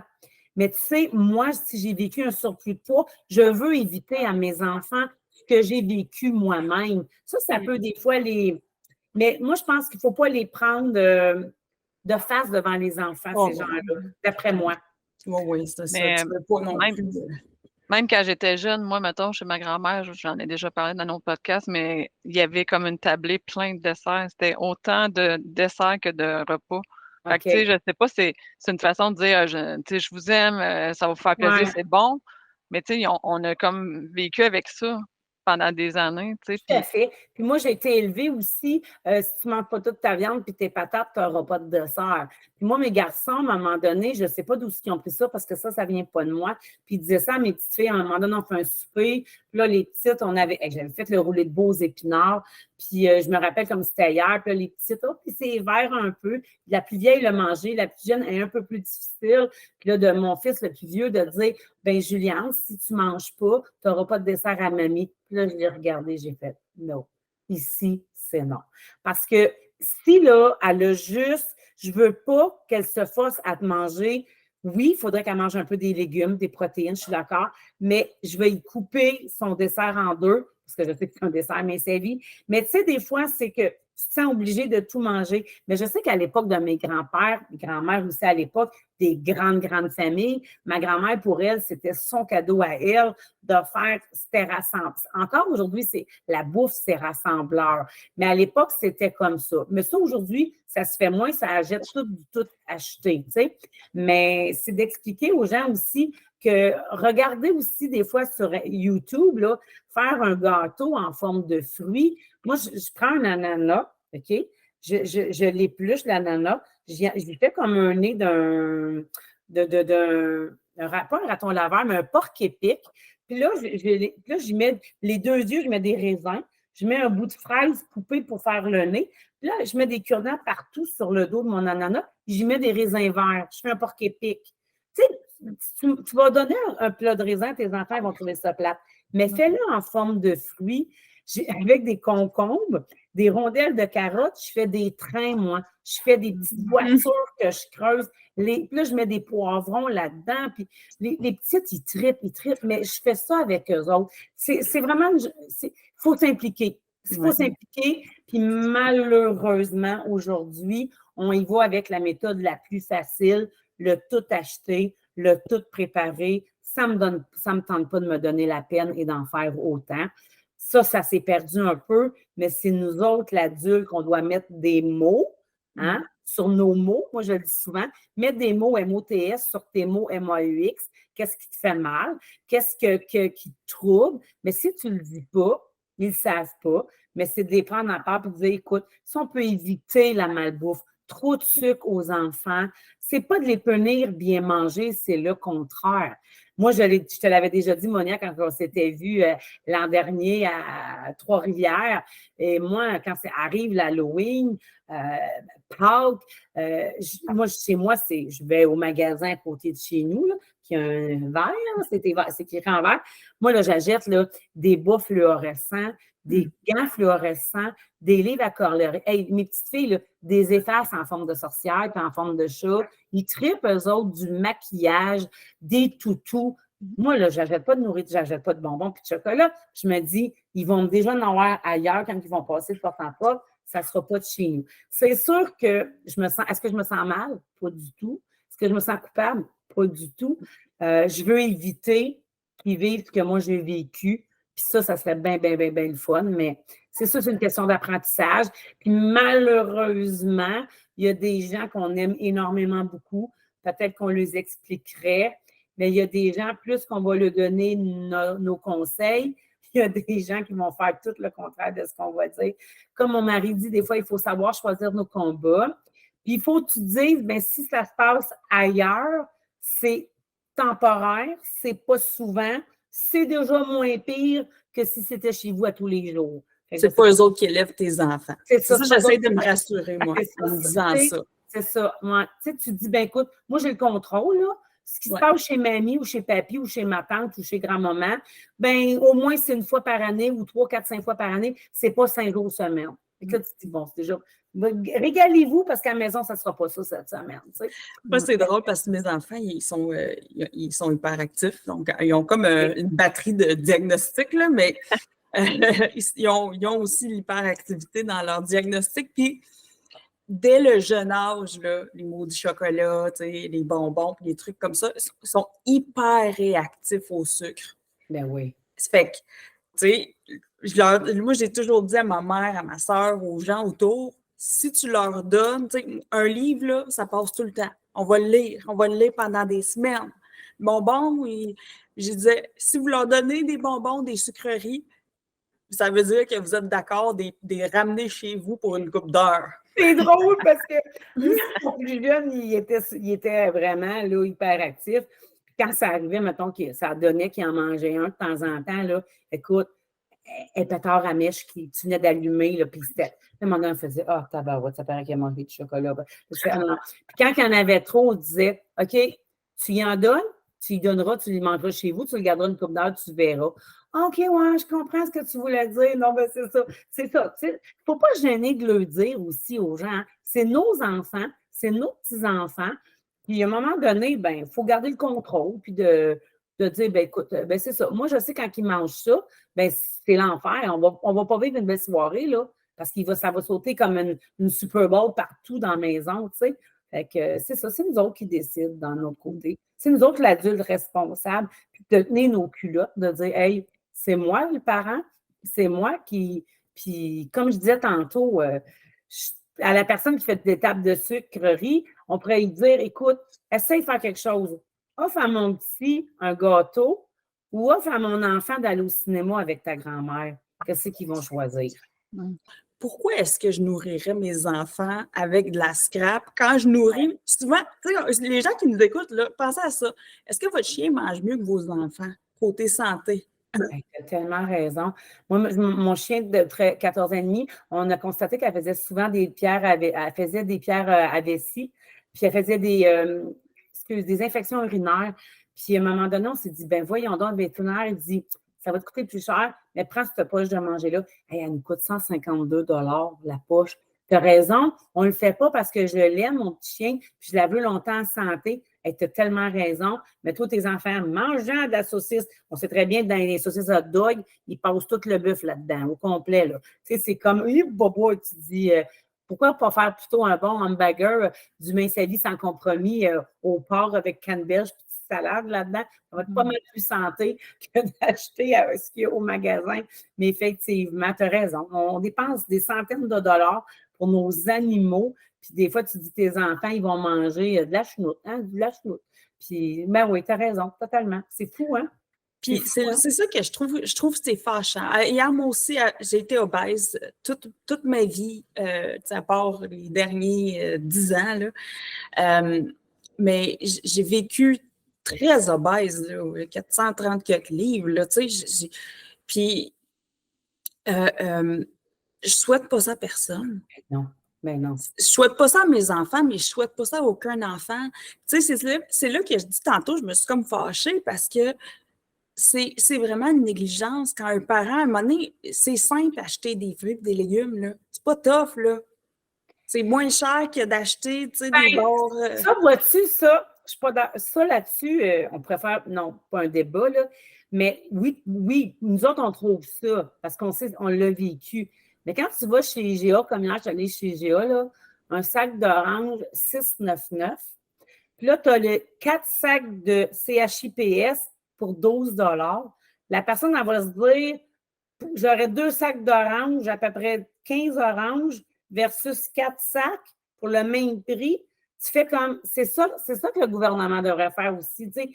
Mais tu sais, moi, si j'ai vécu un surplus de poids, je veux éviter à mes enfants ce que j'ai vécu moi-même. Ça peut des fois les... Mais moi, je pense qu'il ne faut pas les prendre de face devant les enfants, ces gens-là, d'après moi. Oui, c'est ça. Mais Tu ne veux pas non même, plus. même quand j'étais jeune, moi, mettons, chez ma grand-mère, j'en ai déjà parlé dans notre podcast, mais il y avait comme une tablée plein de desserts. C'était autant de desserts que de repas. Fait que, tu sais, je sais pas, c'est une façon de dire, tu sais, je vous aime, ça va vous faire plaisir, c'est bon. Mais, tu sais, on a comme vécu avec ça pendant des années, tu sais. Tout à fait. Puis moi, j'ai été élevée aussi, si tu ne manges pas toute ta viande puis tes patates, tu n'auras pas de dessert. Puis moi, mes garçons, à un moment donné, je ne sais pas d'où ils ont pris ça parce que ça ne vient pas de moi. Puis ils disaient ça à mes petites filles, à un moment donné, on fait un souper. Puis là, les petites, j'avais fait le roulé de beaux épinards. Puis je me rappelle comme c'était hier. Puis là, les petites, puis c'est vert un peu. Puis la plus vieille l'a mangé, la plus jeune est un peu plus difficile. Puis là, de mon fils, le plus vieux, de dire, ben Juliane, si tu ne manges pas, tu n'auras pas de dessert à mamie. Puis là, je l'ai regardé, j'ai fait non. Ici, c'est non. Parce que si là, elle a juste, je veux pas qu'elle se force à te manger. Oui, il faudrait qu'elle mange un peu des légumes, des protéines, je suis d'accord, mais je vais y couper son dessert en deux, parce que je sais que c'est un dessert, mais c'est vie. Mais tu sais, des fois, c'est que tu te sens obligé de tout manger. Mais je sais qu'à l'époque de mes grands-pères, mes grands-mères aussi à l'époque, des grandes familles, ma grand-mère, pour elle, c'était son cadeau à elle de faire, c'était rassembleur. Encore aujourd'hui, la bouffe, c'est rassembleur. Mais à l'époque, c'était comme ça. Mais ça, aujourd'hui, ça se fait moins, ça achète tout acheté, tu sais. Mais c'est d'expliquer aux gens aussi que regardez aussi des fois sur YouTube, là, faire un gâteau en forme de fruits. Moi, je prends un ananas, OK? Je l'épluche, l'ananas. Je fais comme un nez pas un raton laveur, mais un porc épic. Puis là, j'y mets les deux yeux, je mets des raisins. Je mets un bout de fraise coupé pour faire le nez. Puis là, je mets des cure-dents partout sur le dos de mon ananas. J'y mets des raisins verts. Je fais un porc épic. Tu sais, tu vas donner un plat de raisin, tes enfants vont trouver ça plate. Mais fais-le en forme de fruits, avec des concombres, des rondelles de carottes, je fais des trains, moi. Je fais des petites voitures que je creuse. Puis là, je mets des poivrons là-dedans. Puis les petites, ils trippent, mais je fais ça avec eux autres. C'est vraiment, il faut s'impliquer. Il faut s'impliquer. Puis malheureusement, aujourd'hui, on y va avec la méthode la plus facile, le tout acheter, le tout préparer. Ça me tente pas de me donner la peine et d'en faire autant. Ça s'est perdu un peu, mais c'est nous autres, l'adulte, qu'on doit mettre des mots sur nos mots. Moi, je le dis souvent, mettre des mots MOTS sur tes mots MAUX. Qu'est-ce qui te fait mal? Qu'est-ce qui te trouble? Mais si tu ne le dis pas, ils ne le savent pas, mais c'est de les prendre à part et de dire, écoute, si on peut éviter la malbouffe, trop de sucre aux enfants, c'est pas de les punir bien manger, c'est le contraire. Moi, je te l'avais déjà dit, Monia, quand on s'était vu l'an dernier à Trois-Rivières. Et moi, quand arrive l'Halloween, Pâques, moi, chez moi, je vais au magasin à côté de chez nous, là, qui a un verre, c'est écrit en vert. Moi, là, j'achète des bas fluorescents, des gants fluorescents, des livres à colorer. Hey, mes petites filles, là, des effaces en forme de sorcière puis en forme de chat. Ils trippent, eux autres, du maquillage, des toutous. Moi, là, je n'achète pas de nourriture, je n'achète pas de bonbons puis de chocolat. Je me dis, ils vont déjà en avoir ailleurs quand ils vont passer de porte en porte. Ça ne sera pas de chez nous. C'est sûr que est-ce que je me sens mal? Pas du tout. Est-ce que je me sens coupable? Pas du tout. Je veux éviter qu'ils vivent ce que moi j'ai vécu. Puis ça serait bien, bien, bien, bien le fun. Mais c'est ça, c'est une question d'apprentissage. Puis malheureusement, il y a des gens qu'on aime énormément beaucoup. Peut-être qu'on les expliquerait, mais il y a des gens, plus qu'on va leur donner nos conseils, il y a des gens qui vont faire tout le contraire de ce qu'on va dire. Comme mon mari dit, des fois, il faut savoir choisir nos combats. Puis il faut que tu te dises, bien, si ça se passe ailleurs, c'est temporaire, c'est pas souvent, c'est déjà moins pire que si c'était chez vous à tous les jours. C'est pas eux autres qui élèvent tes enfants. C'est ça, ça, j'essaie de me rassurer, moi, en me disant ça. C'est ça. Ouais. Tu sais, tu te dis, ben écoute, moi, j'ai le contrôle, là. Ce qui se passe chez mamie ou chez papy ou chez ma tante ou chez grand-maman, ben au moins, c'est 1 fois par année ou 3, 4, 5 fois par année. C'est pas 5 jours semaine. Et là, tu te dis, bon, c'est déjà... Régalez-vous parce qu'à la maison, ça ne sera pas ça cette semaine. Tu sais. Moi, c'est drôle parce que mes enfants, ils sont hyperactifs. Donc, ils ont comme une batterie de diagnostic, là, mais ils ont aussi l'hyperactivité dans leur diagnostic. Puis, dès le jeune âge, là, les maudits chocolats, les bonbons, puis les trucs comme ça, ils sont hyper réactifs au sucre. Ben oui. Ça fait que, tu sais, moi, j'ai toujours dit à ma mère, à ma soeur, aux gens autour, si tu leur donnes, un livre, là, ça passe tout le temps. On va le lire pendant des semaines. Bonbons, je disais, si vous leur donnez des bonbons, des sucreries, ça veut dire que vous êtes d'accord de les ramener chez vous pour une couple d'heures. C'est drôle parce que lui, mon plus jeune, il était vraiment là, hyperactif. Puis quand ça arrivait, mettons, ça donnait qu'il en mangeait un de temps en temps, là, écoute, un pétard à mèche qui tu venais d'allumer, là, puis c'était. Là, mon homme faisait ah, tabarouette, ça paraît qu'il a mangé du chocolat. Puis quand il y en avait trop, on disait OK, tu y en donnes, tu y donneras, tu les mangeras chez vous, tu le garderas une couple d'heures, tu verras. OK, ouais, je comprends ce que tu voulais dire. Non, ben c'est ça. C'est ça. Il ne faut pas gêner de le dire aussi aux gens. Hein. C'est nos enfants, c'est nos petits-enfants. Puis à un moment donné, ben, il faut garder le contrôle, puis de dire, ben écoute, ben c'est ça. Moi, je sais quand ils mangent ça, ben c'est l'enfer. On va pas vivre une belle soirée, là, parce que ça va sauter comme une Super Bowl partout dans la maison, tu sais. Fait que c'est ça, c'est nous autres qui décident dans notre côté. C'est nous autres l'adulte responsable, puis de tenir nos culottes, de dire, hey, c'est moi le parent, c'est moi qui. Puis, comme je disais tantôt, à la personne qui fait des tables de sucrerie, on pourrait lui dire, écoute, essaye de faire quelque chose. Offre à mon petit un gâteau ou offre à mon enfant d'aller au cinéma avec ta grand-mère. Qu'est-ce qu'ils vont choisir? Pourquoi est-ce que je nourrirais mes enfants avec de la scrap? Quand je nourris, souvent, les gens qui nous écoutent, là, pensez à ça. Est-ce que votre chien mange mieux que vos enfants, côté santé? Tu as tellement raison. Moi, mon chien de 14 ans et demi, on a constaté qu'elle faisait souvent des pierres à vessie, puis elle faisait des infections urinaires. Puis à un moment donné, on s'est dit, ben voyons donc, le vétérinaire, il dit, ça va te coûter plus cher, mais prends cette poche de manger-là. Hey, elle nous coûte 152 $ la poche. Tu as raison, on ne le fait pas parce que je l'aime, mon petit chien, puis je la veux longtemps en santé. Hey, tu as tellement raison. Mais toi, tes enfants, mangeant de la saucisse, on sait très bien que dans les saucisses hot dog, ils passent tout le bœuf là-dedans, au complet. Là. Tu sais, c'est comme, bobo, tu dis, pourquoi pas faire plutôt un bon hamburger du Main Sa Vie sans compromis au porc avec canneberge et salade là-dedans? Ça va être pas mal plus santé que d'acheter ce qu'il y a au magasin. Mais effectivement, tu as raison. On dépense des centaines de dollars pour nos animaux. Puis des fois, tu dis tes enfants, ils vont manger de la chenoute, hein, de la chenoute. Puis, ben oui, tu as raison, totalement. C'est fou, hein? Puis c'est ça que je trouve que c'est fâchant. Hier, moi aussi, j'ai été obèse toute ma vie, à part les derniers 10 ans. Là. Mais j'ai vécu très obèse, là, 430 quelques livres. Là, puis, je souhaite pas ça à personne. Non. Ben non. Je souhaite pas ça à mes enfants, mais je souhaite pas ça à aucun enfant. Tu sais, c'est là que je dis tantôt, je me suis comme fâchée parce que c'est vraiment une négligence quand un parent, à un moment donné, c'est simple d'acheter des fruits et des légumes, là. C'est pas tough, là. C'est moins cher que d'acheter, tu sais, des bords... Ça, vois-tu, ça, je suis pas ça là-dessus, on préfère, non, pas un débat, là, mais oui, nous autres, on trouve ça, parce qu'on sait, on l'a vécu. Mais quand tu vas chez IGA, comme hier, je suis allée chez IGA, là, un sac d'orange, 6,99. Puis là, tu as les 4 sacs de CHIPS pour 12 $. La personne, elle va se dire, j'aurais 2 sacs d'orange, à peu près 15 oranges versus 4 sacs pour le même prix. Tu fais comme, c'est ça que le gouvernement devrait faire aussi, tu sais,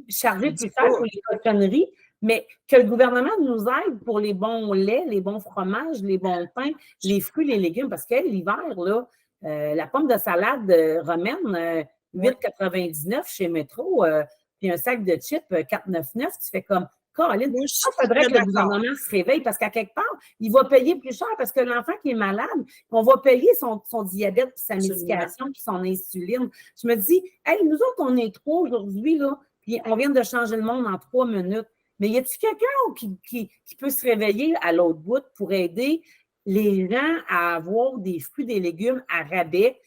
charger plus cher pour les cochonneries, mais que le gouvernement nous aide pour les bons laits, les bons fromages, les bons pains, les fruits, les légumes, parce que l'hiver, là, la pomme de salade romaine, 8,99 chez Métro, puis un sac de chips, 4,99, tu fais comme, Colin, Moi, je il suis faudrait très que le d'accord. gouvernement se réveille parce qu'à quelque part, il va payer plus cher parce que l'enfant qui est malade, on va payer son diabète, puis sa Absolument. médication, puis son insuline. Je me dis, hey, nous autres, on est trois aujourd'hui, là, puis on vient de changer le monde en 3 minutes. Mais y a-t-il quelqu'un qui peut se réveiller à l'autre bout pour aider les gens à avoir des fruits, des légumes à rabais,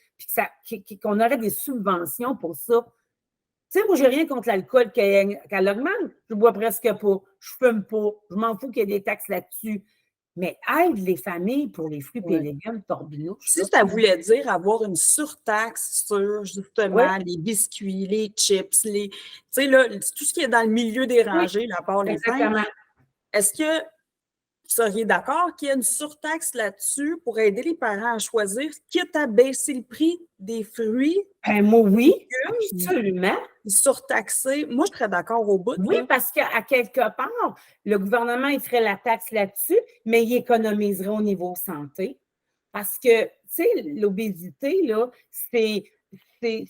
puis qu'on aurait des subventions pour ça? Tu sais, moi, j'ai rien contre l'alcool qu'elle augmente. Je bois presque pas. Je fume pas. Je m'en fous qu'il y ait des taxes là-dessus. Mais aide les familles pour les fruits et les légumes torbinouches. Si ça voulait dire avoir une surtaxe sur justement les biscuits, les chips, tu sais, là, tout ce qui est dans le milieu des rangées, là, à part les pains, Exactement. est-ce que vous seriez d'accord qu'il y ait une surtaxe là-dessus pour aider les parents à choisir, quitte à baisser le prix des fruits? Moi, oui, légumes, absolument. surtaxer. Moi, je serais d'accord au bout. Oui, là. parce qu'à quelque part, le gouvernement, il ferait la taxe là-dessus, mais il économiserait au niveau santé. Parce que, tu sais, l'obésité, là,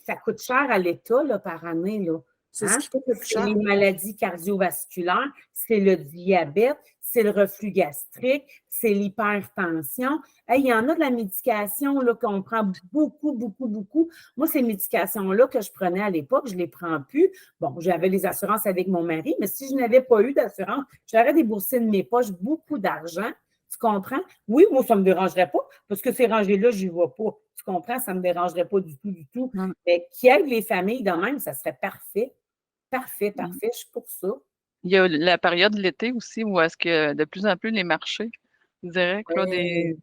ça coûte cher à l'État, là, par année, là. C'est ce Hein? qui coûte le plus C'est cher. les maladies cardiovasculaires, c'est le diabète, c'est le reflux gastrique, c'est l'hypertension. Hey, il y en a de la médication là, qu'on prend beaucoup, beaucoup, beaucoup. Moi, ces médications-là que je prenais à l'époque, je ne les prends plus. Bon, j'avais les assurances avec mon mari, mais si je n'avais pas eu d'assurance, j'aurais déboursé de mes poches beaucoup d'argent. Tu comprends? Oui, moi, ça ne me dérangerait pas, parce que ces rangées-là, je n'y vais pas. Tu comprends? Ça ne me dérangerait pas du tout, du tout. Mais qui aide les familles de même, ça serait parfait. Parfait, parfait. Je suis pour ça. Il y a la période de l'été aussi où est-ce que de plus en plus les marchés directs là, des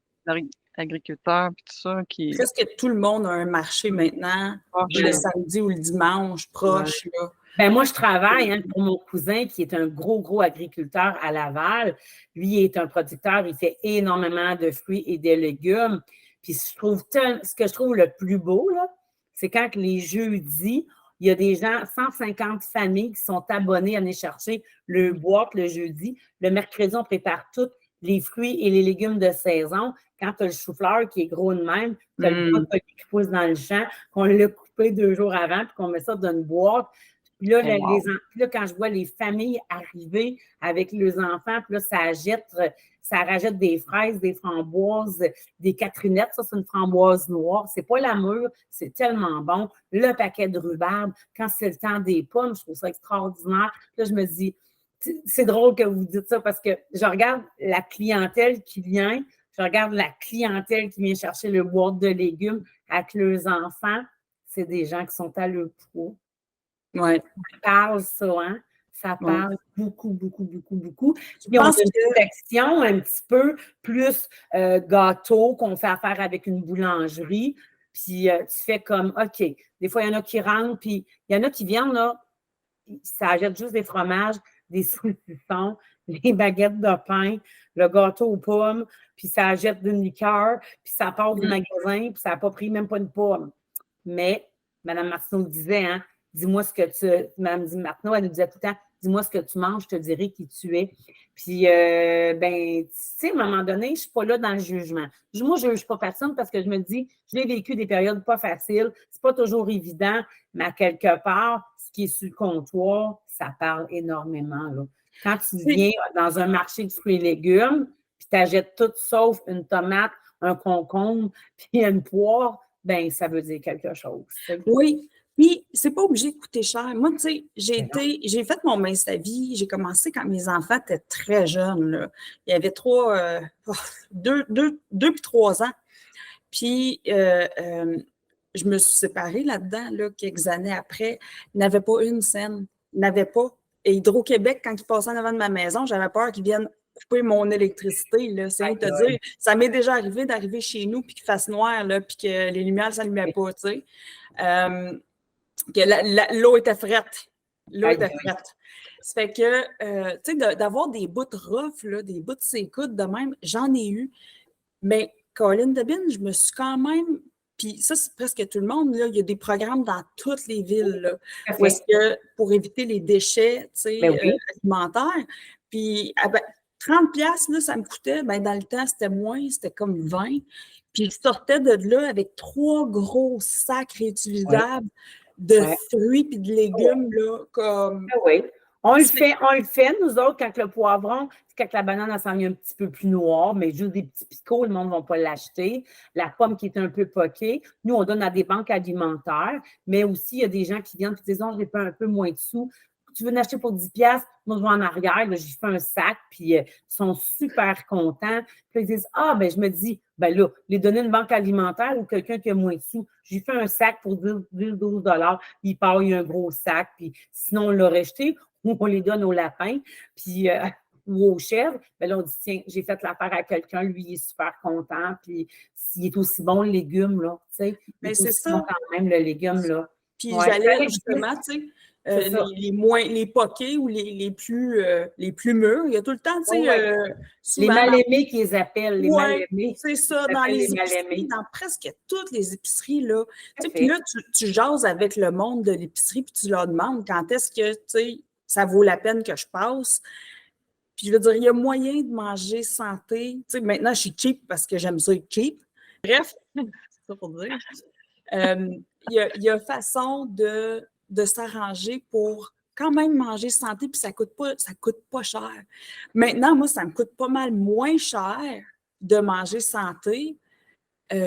agriculteurs et tout ça qui Presque tout le monde a un marché maintenant, proche. le samedi ou le dimanche, proche. Là. Ben moi, je travaille pour mon cousin qui est un gros, gros agriculteur à Laval. Lui, il est un producteur, il fait énormément de fruits et de légumes. Puis ce que je trouve le plus beau, là, c'est quand les jeudis, il y a des gens, 150 familles qui sont abonnées à venir chercher le boîte le jeudi. Le mercredi, on prépare tous les fruits et les légumes de saison. Quand tu as le chou-fleur qui est gros de même, tu as le brocoli qui pousse dans le champ, qu'on l'a coupé 2 jours avant, puis qu'on met ça dans une boîte. Puis là, puis là, quand je vois les familles arriver avec leurs enfants, puis là, ça rajoute des fraises, des framboises, des catrinettes. Ça, c'est une framboise noire. C'est pas la mûre, c'est tellement bon. Le paquet de rhubarbe, quand c'est le temps des pommes, je trouve ça extraordinaire. Là, je me dis, c'est drôle que vous dites ça parce que je regarde la clientèle qui vient, je regarde la clientèle qui vient chercher le boîte de légumes avec leurs enfants. C'est des gens qui sont à leur pro. Oui. Ça parle, ça, hein? Ça parle beaucoup, beaucoup, beaucoup, beaucoup. Je Puis on a pense une que section un petit peu plus gâteau qu'on fait affaire avec une boulangerie. Puis tu fais comme, OK, des fois, il y en a qui rentrent, puis il y en a qui viennent, là, ça achète juste des fromages, des saucissons, les baguettes de pain, le gâteau aux pommes, puis ça achète d'une liqueur, puis ça part du magasin, puis ça n'a pas pris même pas une pomme. Mais Mme Martineau disait, hein, dis-moi ce que Mme Martineau, elle nous disait tout le temps, dis-moi ce que tu manges, je te dirai qui tu es. Puis, ben, tu sais, à un moment donné, je ne suis pas là dans le jugement. Moi, je ne juge pas personne parce que je me dis, j'ai vécu des périodes pas faciles, c'est pas toujours évident, mais à quelque part, ce qui est sur le comptoir, ça parle énormément, là. Quand tu viens dans un marché de fruits et légumes, puis tu achètes tout sauf une tomate, un concombre, puis une poire, ben ça veut dire quelque chose. Oui, puis c'est pas obligé de coûter cher. Moi, tu sais, j'ai fait mon mince à vie, j'ai commencé quand mes enfants étaient très jeunes, là. Il y avait deux puis 3 ans. Puis, je me suis séparée là-dedans, là, quelques années après. Ils n'avaient pas une scène. Ils n'avaient pas. Et Hydro-Québec, quand ils passaient en avant de ma maison, j'avais peur qu'ils viennent couper mon électricité. Là. C'est te dire, ça m'est déjà arrivé d'arriver chez nous puis qu'il fasse noir, là, puis que les lumières ne s'allumaient pas, tu sais. Que l'eau était frette. L'eau était frette. Ça fait que, tu sais, d'avoir des bouts rough, là, des bouts de ses coudes de même, j'en ai eu. Mais Colin Debin, je me suis quand même. Puis ça, c'est presque tout le monde. Là. Il y a des programmes dans toutes les villes là, où est-ce que pour éviter les déchets tu sais, alimentaires. Puis 30$, là, ça me coûtait. Ben, dans le temps, c'était moins, c'était comme 20. Puis je sortais de là avec 3 gros sacs réutilisables de fruits et de légumes. Là, comme... On le fait, nous autres, quand le poivron, quand la banane, elle s'en vient un petit peu plus noire, mais juste des petits picots, le monde ne va pas l'acheter. La pomme qui est un peu poquée, nous, on donne à des banques alimentaires, mais aussi, il y a des gens qui viennent et disent, oh, j'ai pas un peu moins de sous. Tu veux l'acheter pour 10 piastres? Moi, je vais en arrière, là, j'y fais un sac, puis ils sont super contents. Puis ils disent, ah, ben je me dis, ben là, les donner une banque alimentaire ou quelqu'un qui a moins de sous, j'y fais un sac pour 10-12 $. Il part, il y a un gros sac, puis sinon, on l'aurait jeté, ou on les donne aux lapins, puis ou aux chèvres. Ben là, on dit, tiens, j'ai fait l'affaire à quelqu'un, lui, il est super content, puis s'il est aussi bon, le légume, là, tu sais, il est aussi bon quand même, le légume, là. Puis Ouais. j'allais justement, tu sais, les poqués ou les plus mûrs, il y a tout le temps, tu sais, les mal-aimés qu'ils appellent, les ouais, mal-aimés. c'est ça, dans les épiceries, dans presque toutes les épiceries, là. Tu sais, puis là, tu jases avec le monde de l'épicerie, puis tu leur demandes quand est-ce que, tu sais, ça vaut la peine que je passe. Puis je veux dire, il y a moyen de manger santé. Tu sais, maintenant, je suis cheap parce que j'aime ça être cheap. Bref, c'est ça pour dire. Il y a façon de s'arranger pour quand même manger santé, puis ça coûte pas cher. Maintenant, moi, ça me coûte pas mal moins cher de manger santé, puis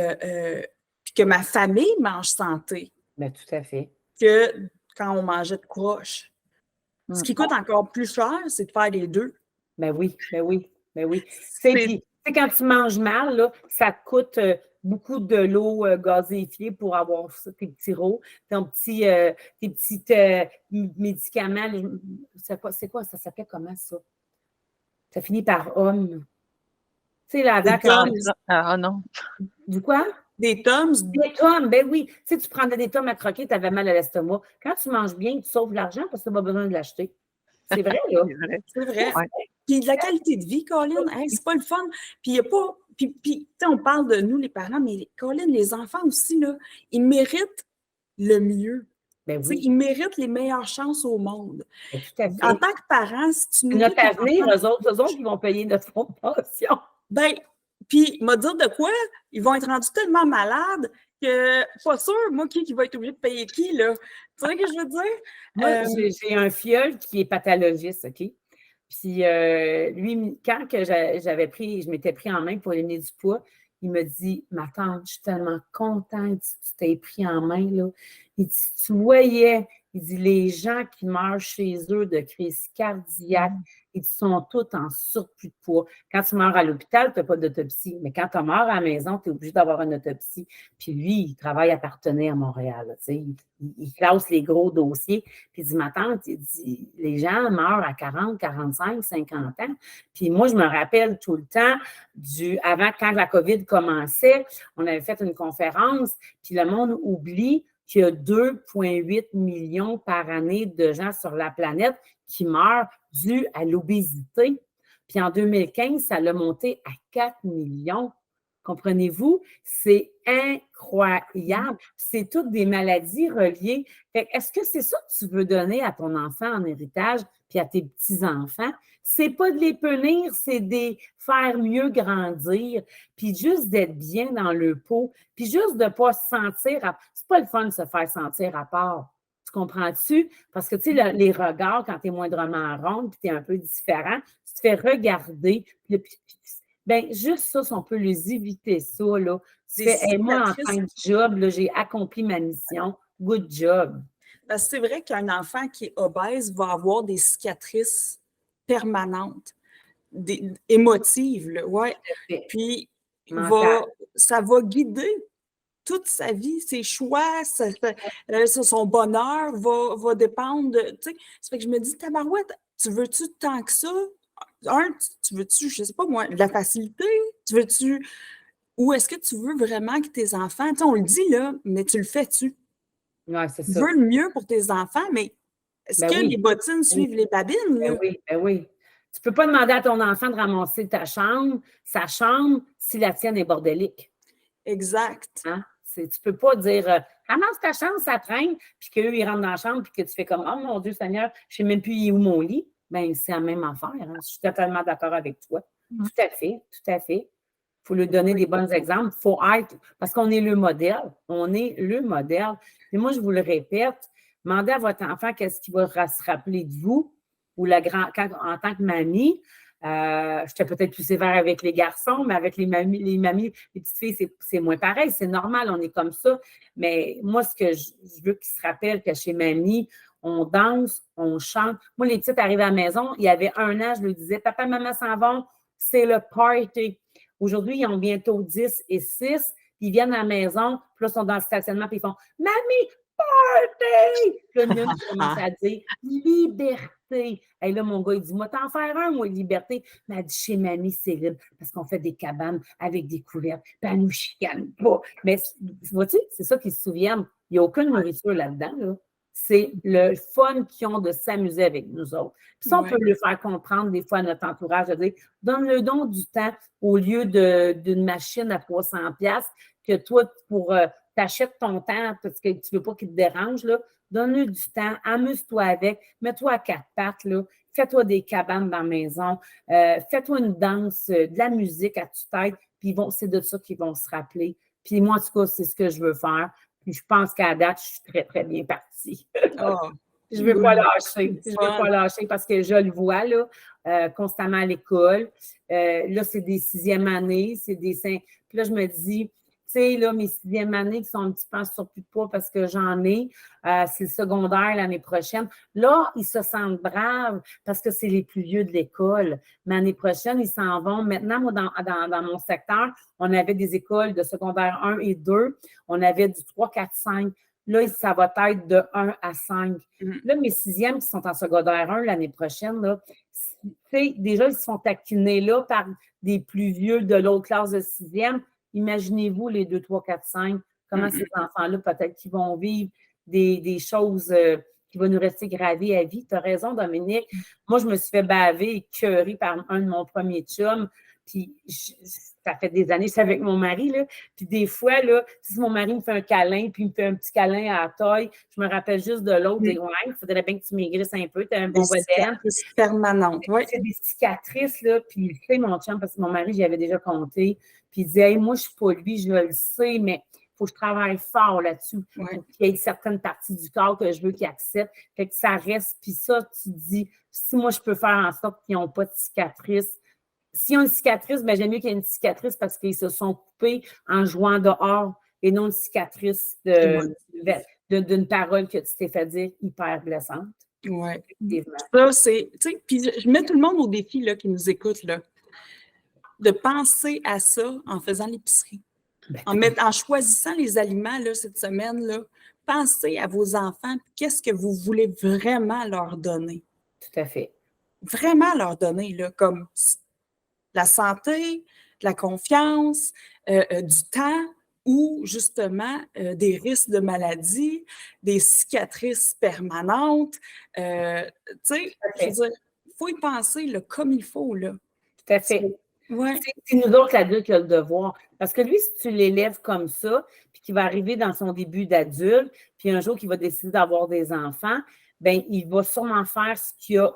que ma famille mange santé. Bien, tout à fait. Que quand on mangeait de croche. Ce qui coûte encore plus cher, c'est de faire les deux. Ben oui. Puis, quand tu manges mal, là, ça te coûte beaucoup de l'eau gazéifiée pour avoir tes petits rots, tes petits médicaments. C'est quoi? Ça s'appelle comment, ça? Ça finit par homme. Tu sais, la date. Ah non. Du quoi? Des Tums. Des Tums, ben oui. Tu sais, tu prendrais des Tums à croquer, tu avais mal à l'estomac. Quand tu manges bien, tu sauves l'argent parce que tu n'as pas besoin de l'acheter. C'est vrai, là. C'est vrai. Ouais. Puis de la qualité de vie, Colin, hey, c'est pas le fun. Puis il n'y a pas. Puis on parle de nous, les parents, mais Colin, les enfants aussi, là, ils méritent le mieux. Ben oui. Ils méritent les meilleures chances au monde. Ben, tout à fait. En tant que parents, si tu nous notre avenir, eux autres, ils vont payer notre fonds de pension. Ben, puis, m'a dire de quoi? Ils vont être rendus tellement malades que, pas sûr, moi, qui va être obligé de payer qui, là? Tu sais ce que je veux dire? Moi, j'ai un filleul qui est pathologiste, OK? Puis, lui, quand que je m'étais pris en main pour éliminer du poids, il me dit, ma tante, je suis tellement contente que tu t'es pris en main, là. Il dit, tu voyais, il dit, les gens qui meurent chez eux de crise cardiaque, ils sont tous en surplus de poids. Quand tu meurs à l'hôpital, tu n'as pas d'autopsie. Mais quand tu meurs à la maison, tu es obligé d'avoir une autopsie. Puis lui, il travaille à Partenay à Montréal. Là, il classe les gros dossiers. Puis il dit, ma tante, il dit, les gens meurent à 40, 45, 50 ans. Puis moi, je me rappelle tout le temps, avant, quand la COVID commençait, on avait fait une conférence, puis le monde oublie qu'il y a 2,8 millions par année de gens sur la planète qui meurent dû à l'obésité. Puis en 2015, ça l'a monté à 4 millions. Comprenez-vous? C'est incroyable. C'est toutes des maladies reliées. Est-ce que c'est ça que tu veux donner à ton enfant en héritage puis à tes petits-enfants? C'est pas de les punir, c'est de les faire mieux grandir, puis juste d'être bien dans le pot, puis juste de ne pas se sentir... C'est pas le fun de se faire sentir à part. Tu comprends-tu? Parce que, tu sais, les regards, quand tu es moindrement ronde, puis tu es un peu différent, tu te fais regarder. Bien, juste ça, si on peut les éviter ça, là. Tu fais, hey, moi, en tant que job, là, j'ai accompli ma mission. Good job. Parce que c'est vrai qu'un enfant qui est obèse va avoir des cicatrices permanentes, émotives, là, ouais. Puis, ça va guider toute sa vie, ses choix, son bonheur va dépendre de, tu sais, ça fait que je me dis, tabarouette, tu veux-tu tant que ça? Tu veux-tu, je sais pas moi, de la facilité? Tu veux-tu, ou est-ce que tu veux vraiment que tes enfants, tu sais, on le dit là, mais tu le fais-tu? Ouais, c'est ça. Tu veux le mieux pour tes enfants, mais est-ce que les bottines suivent les babines? Ben oui. Tu ne peux pas demander à ton enfant de ramasser sa chambre, si la tienne est bordélique. Exact. Hein? Tu ne peux pas dire ramasse ta chambre, ça traîne, puis qu'eux, ils rentrent dans la chambre, puis que tu fais comme oh mon Dieu Seigneur, je ne sais même plus où mon lit. Bien, c'est la même affaire. Hein? Je suis totalement d'accord avec toi. Tout à fait. Il faut lui donner des bons exemples. Il faut être, parce qu'on est le modèle. On est le modèle. Et moi, je vous le répète, demandez à votre enfant qu'est-ce qu'il va se rappeler de vous. ou en tant que mamie, j'étais peut-être plus sévère avec les garçons, mais avec les mamies, les petites filles, c'est moins pareil. C'est normal, on est comme ça. Mais moi, ce que je veux qu'ils se rappellent que chez mamie, on danse, on chante. Moi, les petites arrivaient à la maison, il y avait 1 an, je leur disais, papa, maman s'en vont, c'est le party. Aujourd'hui, ils ont bientôt 10 et 6, puis ils viennent à la maison, puis là, ils sont dans le stationnement, puis ils font Mamie, party! Puis là, Nune commence à dire liberté. Et là, mon gars, il dit moi, t'en faire un, moi, liberté. Mais elle dit chez mamie, c'est libre, parce qu'on fait des cabanes avec des couvertes, puis elle nous chicane pas. Mais vois-tu, c'est ça qu'ils se souviennent. Il n'y a aucune nourriture là-dedans, là. C'est le fun qu'ils ont de s'amuser avec nous autres. Puis ça, on peut le faire comprendre des fois à notre entourage, de dire donne-le donc du temps au lieu d'une machine à 300$, que toi, t'achètes ton temps parce que tu ne veux pas qu'il te dérange, là. Donne-le du temps, amuse-toi avec, mets-toi à 4 pattes, là. Fais-toi des cabanes dans la maison, fais-toi une danse, de la musique à tue-tête, puis c'est de ça qu'ils vont se rappeler. Puis moi, en tout cas, c'est ce que je veux faire. Puis je pense qu'à la date, je suis très, très bien partie. Je ne veux pas lâcher. Je ne veux pas lâcher parce que je le vois là, constamment à l'école. Là, c'est des 6e années, c'est des 5. Puis là, je me dis, tu sais, là, mes 6e années qui sont un petit peu en surplus de poids parce que j'en ai, c'est le secondaire l'année prochaine. Là, ils se sentent braves parce que c'est les plus vieux de l'école. Mais l'année prochaine, ils s'en vont. Maintenant, moi, dans mon secteur, on avait des écoles de secondaire 1 et 2. On avait du 3, 4, 5. Là, ça va être de 1 à 5. Là, mes 6e qui sont en secondaire 1 l'année prochaine, là, déjà, ils se sont taquinés là par des plus vieux de l'autre classe de 6e. Imaginez-vous les 2, 3, 4, 5, comment ces enfants-là, peut-être qu'ils vont vivre des choses qui vont nous rester gravées à vie. Tu as raison, Dominique. Moi, je me suis fait baver, écœurer par un de mon premier chum. Puis, ça fait des années, c'est avec mon mari, là. Puis des fois, là, si mon mari me fait un câlin, puis il me fait un petit câlin à la taille, je me rappelle juste de l'autre, ouais, il faudrait bien que tu maigrisses un peu, tu as un bon modèle. C'est permanente, oui. C'est des cicatrices, là, puis il fait mon chum, parce que mon mari, j'y avais déjà compté, puis il disait, hey, moi, je ne suis pas lui, je le sais, mais il faut que je travaille fort là-dessus, pour qu'il y ait certaines parties du corps que je veux qu'il accepte, fait que ça reste, puis ça, tu dis, si moi, je peux faire en sorte qu'ils n'ont pas de cicatrices. S'ils ont une cicatrice, bien, j'aime mieux qu'il y ait une cicatrice parce qu'ils se sont coupés en jouant dehors et non une cicatrice d'une parole que tu t'es fait dire hyper blessante. Oui. Ça, c'est, tu sais, puis je mets tout le monde au défi là, qui nous écoute, là, de penser à ça en faisant l'épicerie. En choisissant les aliments là, cette semaine, là, pensez à vos enfants, qu'est-ce que vous voulez vraiment leur donner. Tout à fait. Vraiment leur donner, là, comme la santé, la confiance, du temps ou justement des risques de maladie, des cicatrices permanentes. Tu sais, je veux dire, il faut y penser là, comme il faut. Là. Tout à fait. Ouais. C'est nous autres, l'adulte, qui a le devoir. Parce que lui, si tu l'élèves comme ça, puis qu'il va arriver dans son début d'adulte, puis un jour qu'il va décider d'avoir des enfants, bien, il va sûrement faire ce qu'il a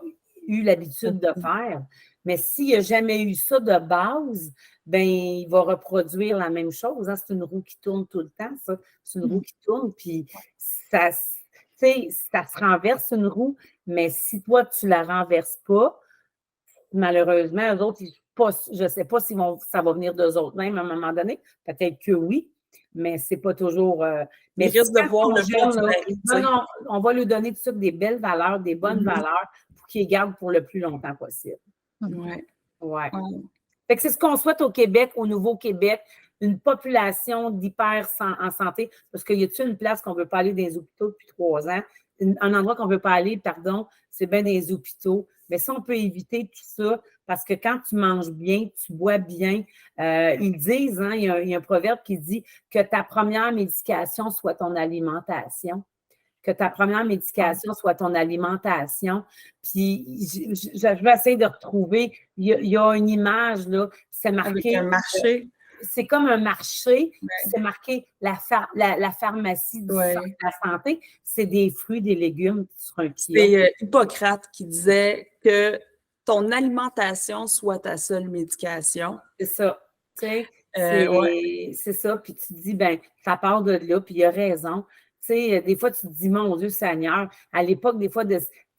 eu l'habitude de faire. Mais s'il n'a jamais eu ça de base, bien, il va reproduire la même chose. Hein? C'est une roue qui tourne tout le temps, ça. C'est une roue qui tourne, puis ça se renverse, une roue, mais si toi, tu ne la renverses pas, malheureusement, eux autres, je ne sais pas si ça va venir d'eux autres même à un moment donné. Peut-être que oui, mais ce n'est pas toujours... mais ils risquent de voir le fond. Non, on va lui donner tout de suite des belles valeurs, des bonnes valeurs pour qu'ils les gardent pour le plus longtemps possible. Ouais. Fait que c'est ce qu'on souhaite au Québec, au Nouveau-Québec, une population d'hyper en santé, parce qu'il y a-t-il une place qu'on ne veut pas aller dans les hôpitaux depuis 3 ans, un endroit qu'on ne veut pas aller, c'est bien dans les hôpitaux. Mais si on peut éviter tout ça, parce que quand tu manges bien, tu bois bien, ils disent, hein, il y a un proverbe qui dit que ta première médication soit ton alimentation. Que ta première médication soit ton alimentation. Puis, je vais essayer de retrouver, il y a une image, là, c'est marqué... Avec un marché. C'est comme un marché, c'est marqué la pharmacie de la santé, c'est des fruits, des légumes sur un kiosque. C'est Hippocrate qui disait que ton alimentation soit ta seule médication. C'est ça, tu sais, c'est ça, puis tu te dis, ben ça part de là, puis il a raison. sais, des fois, tu te dis, mon Dieu Seigneur, à l'époque, des fois,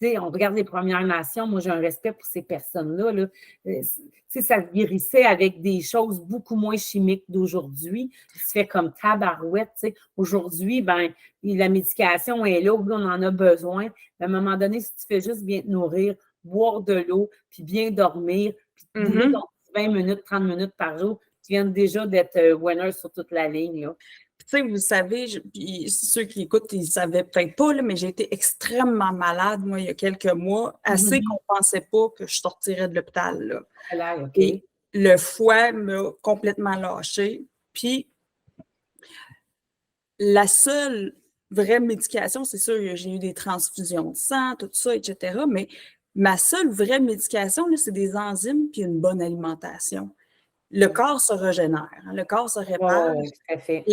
on regarde les Premières Nations, moi, j'ai un respect pour ces personnes-là. Là. Ça se guérissait avec des choses beaucoup moins chimiques d'aujourd'hui. Tu fais comme tabarouette. Aujourd'hui, ben, la médication est là, on en a besoin. À un moment donné, si tu fais juste bien te nourrir, boire de l'eau, puis bien dormir, puis bouger ton 20 minutes, 30 minutes par jour, tu viens déjà d'être winner sur toute la ligne. Là. Vous savez, puis ceux qui écoutent, ils ne savaient peut-être pas, là, mais j'ai été extrêmement malade, moi, il y a quelques mois, assez qu'on ne pensait pas que je sortirais de l'hôpital. Là. Voilà, OK. Et le foie m'a complètement lâché. Puis, la seule vraie médication, c'est sûr, j'ai eu des transfusions de sang, tout ça, etc., mais ma seule vraie médication, là, c'est des enzymes puis une bonne alimentation. Le corps se régénère, hein, le corps se répare. Oui, tout à fait.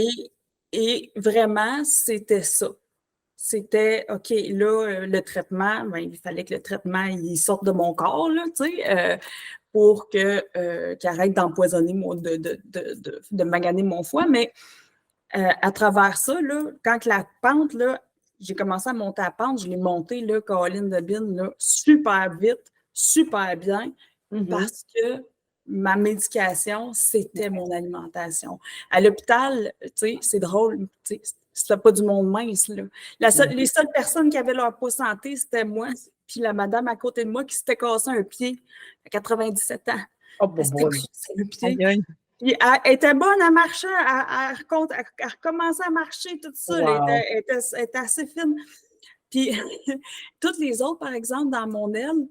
Et vraiment, c'était ça. C'était, OK, là, le traitement, ben, il fallait que le traitement, il sorte de mon corps, là, tu sais, pour qu'il arrête d'empoisonner, de maganer mon foie. Mais à travers ça, là, quand la pente, là, j'ai commencé à monter la pente, je l'ai montée, là, Caroline de Bine, là, super vite, super bien, parce que ma médication, c'était mon alimentation. À l'hôpital, tu sais, c'est drôle, tu sais, c'était pas du monde mince, là. Les seules personnes qui avaient leur peau santé, c'était moi, puis la madame à côté de moi qui s'était cassé un pied à 97 ans. Oh, bon, bon. Le pied. Puis elle était bonne à marcher, elle recommençait à marcher, tout ça. Wow. Elle était assez fine. Puis toutes les autres, par exemple, dans mon aile,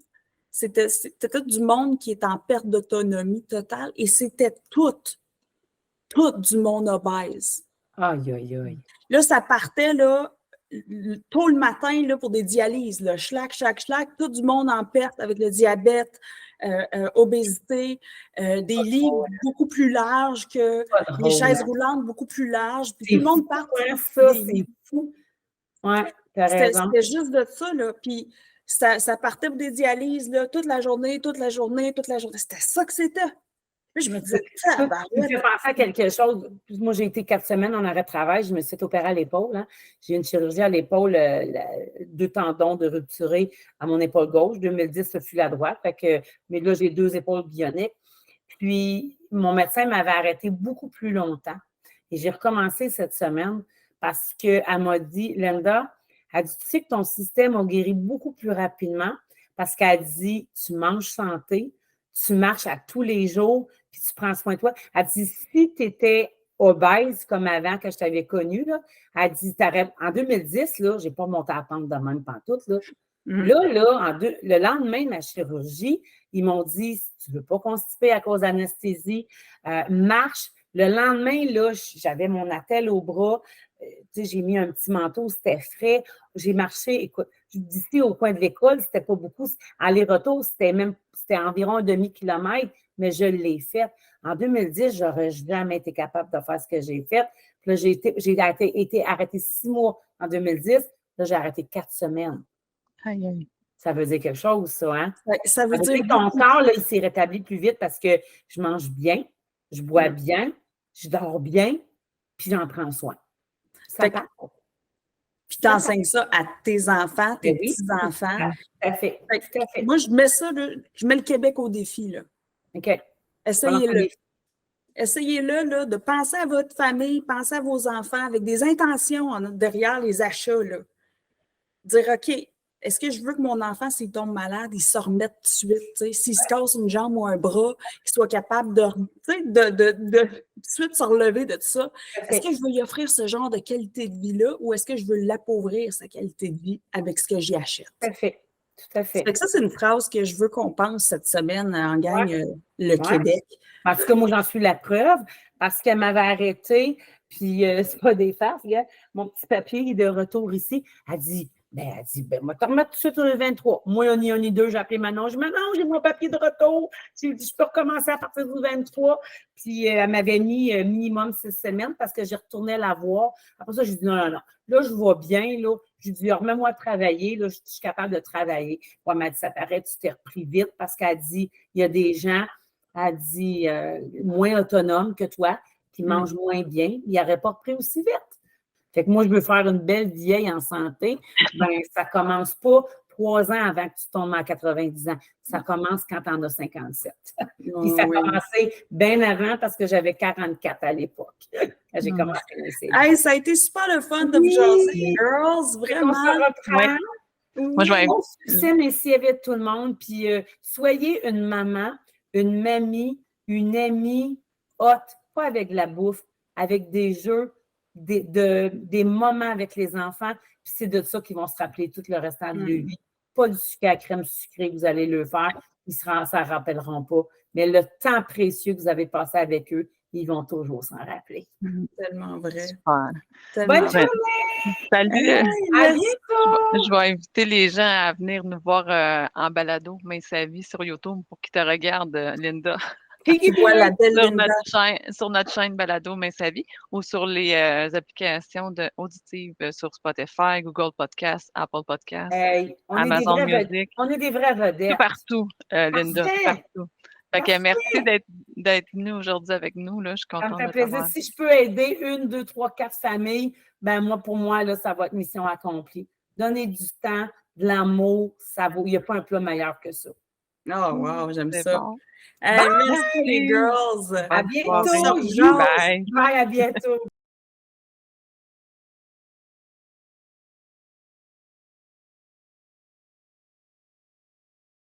c'était tout du monde qui est en perte d'autonomie totale et c'était tout du monde obèse. Aïe, aïe, aïe. Là, ça partait là, tôt le matin là, pour des dialyses. Là, schlac, tout du monde en perte avec le diabète, obésité, des lits beaucoup plus larges que des chaises roulantes beaucoup plus larges. Puis tout le monde part. Ça, c'est fou. Oui, tu as raison. C'était juste de ça, là. Puis ça partait pour des dialyses, là, toute la journée. C'était ça que c'était. Puis je me disais, ça me fait penser à quelque chose. Moi, j'ai été 4 semaines en arrêt de travail. Je me suis fait opérer à l'épaule. Hein. J'ai eu une chirurgie à l'épaule, 2 tendons de rupturés à mon épaule gauche. 2010, ce fut la droite. Mais là, j'ai 2 épaules bioniques. Puis, mon médecin m'avait arrêté beaucoup plus longtemps. Et j'ai recommencé cette semaine parce qu'elle m'a dit, Linda, elle dit, tu sais que ton système a guéri beaucoup plus rapidement parce qu'elle dit, tu manges santé, tu marches à tous les jours, puis tu prends soin de toi. Elle dit, si tu étais obèse comme avant que je t'avais connue, là, elle dit, en 2010, là, je n'ai pas monté à la pente de même pantoute, là. Le lendemain de ma chirurgie, ils m'ont dit, si tu ne veux pas constiper à cause d'anesthésie, marche. Le lendemain, là, j'avais mon attelle au bras. J'ai mis un petit manteau, c'était frais. J'ai marché, écoute, d'ici au coin de l'école, c'était pas beaucoup. Aller-retour, c'était environ un demi-kilomètre, mais je l'ai fait. En 2010, je n'aurais jamais été capable de faire ce que j'ai fait. Puis là, j'ai été arrêtée 6 mois en 2010. Là, j'ai arrêté 4 semaines. Aïe, aïe. Ça veut dire quelque chose, ça, hein? Ça veut dire que ton corps, là, il s'est rétabli plus vite parce que je mange bien, je bois bien, je dors bien, puis j'en prends soin. Ça part. Puis tu enseignes ça à tes enfants, tes petits-enfants. Tout à fait. Moi, je mets ça, là, je mets le Québec au défi. Là. OK. Essayez-le. Essayez-le là, de penser à votre famille, penser à vos enfants avec des intentions derrière les achats. Là. Dire, OK, est-ce que je veux que mon enfant, s'il tombe malade, il se remette tout de suite? S'il se casse une jambe ou un bras, qu'il soit capable de tout de suite se relever de tout ça. Est-ce que je veux lui offrir ce genre de qualité de vie-là ou est-ce que je veux l'appauvrir, sa qualité de vie, avec ce que j'y achète? Tout à fait. Tout à fait. Ça, c'est une phrase que je veux qu'on pense cette semaine en gagne le Québec. En tout cas, moi, j'en suis la preuve parce qu'elle m'avait arrêtée, puis c'est pas des farces, regarde, mon petit papier est de retour ici. Elle dit, moi, te remettre tout de suite le 23. Moi, on y deux, j'ai appelé Manon. Je dis, Manon, j'ai mon papier de retour. J'ai dit, je peux recommencer à partir du 23. Puis, elle m'avait mis minimum 6 semaines parce que j'ai retourné la voir. Après ça, j'ai dit, non. Là, je vois bien, là. J'ai dit, remets-moi travailler, là. Je suis capable de travailler. Elle m'a dit, ça paraît, tu t'es repris vite parce qu'elle dit, il y a des gens, elle dit, moins autonomes que toi, qui mangent moins bien. Ils n'auraient pas repris aussi vite. Fait que moi, je veux faire une belle vieille en santé. Ben, ça commence pas 3 ans avant que tu tombes à 90 ans. Ça commence quand tu en as 57. Puis ça a commencé bien avant parce que j'avais 44 à l'époque. Quand j'ai commencé mes séries. Hey, ça a été super le fun de vous jaser, girls. Vraiment. On se reprend. Moi, je vais Bon succès, merci avec tout le monde. Puis soyez une maman, une mamie, une amie hot, pas avec de la bouffe, avec des jeux, des moments avec les enfants. Puis c'est de ça qu'ils vont se rappeler tout le restant de leur vie. Pas du sucre à crème sucré que vous allez le faire. Ils ne s'en rappelleront pas. Mais le temps précieux que vous avez passé avec eux, ils vont toujours s'en rappeler. Tellement vrai. Super. Tellement Bonne vrai. journée! Salut! À bientôt! Je vais inviter les gens à venir nous voir en balado, mais sa vie sur YouTube pour qu'ils te regardent, Linda. Voilà, belle Linda. Sur notre chaîne Balado Mais sa vie ou sur les applications auditives sur Spotify, Google Podcast, Apple Podcast, Hey, Amazon Music. On est des vraies vedettes. Tout partout, Linda, Parfait. partout. Fait que merci d'être venue aujourd'hui avec nous. Là. Je suis contente Ça me fait de plaisir. t'avoir. Si je peux aider 1, 2, 3, 4 familles, ben moi, pour moi, là, ça va être mission accomplie. Donner du temps, de l'amour, ça vaut. Il n'y a pas un plat meilleur que ça. Oh, wow, j'aime C'est ça. bon. Hey, merci les girls. À Bonne bientôt. soirée. Jase. Bye. Bye, à bientôt.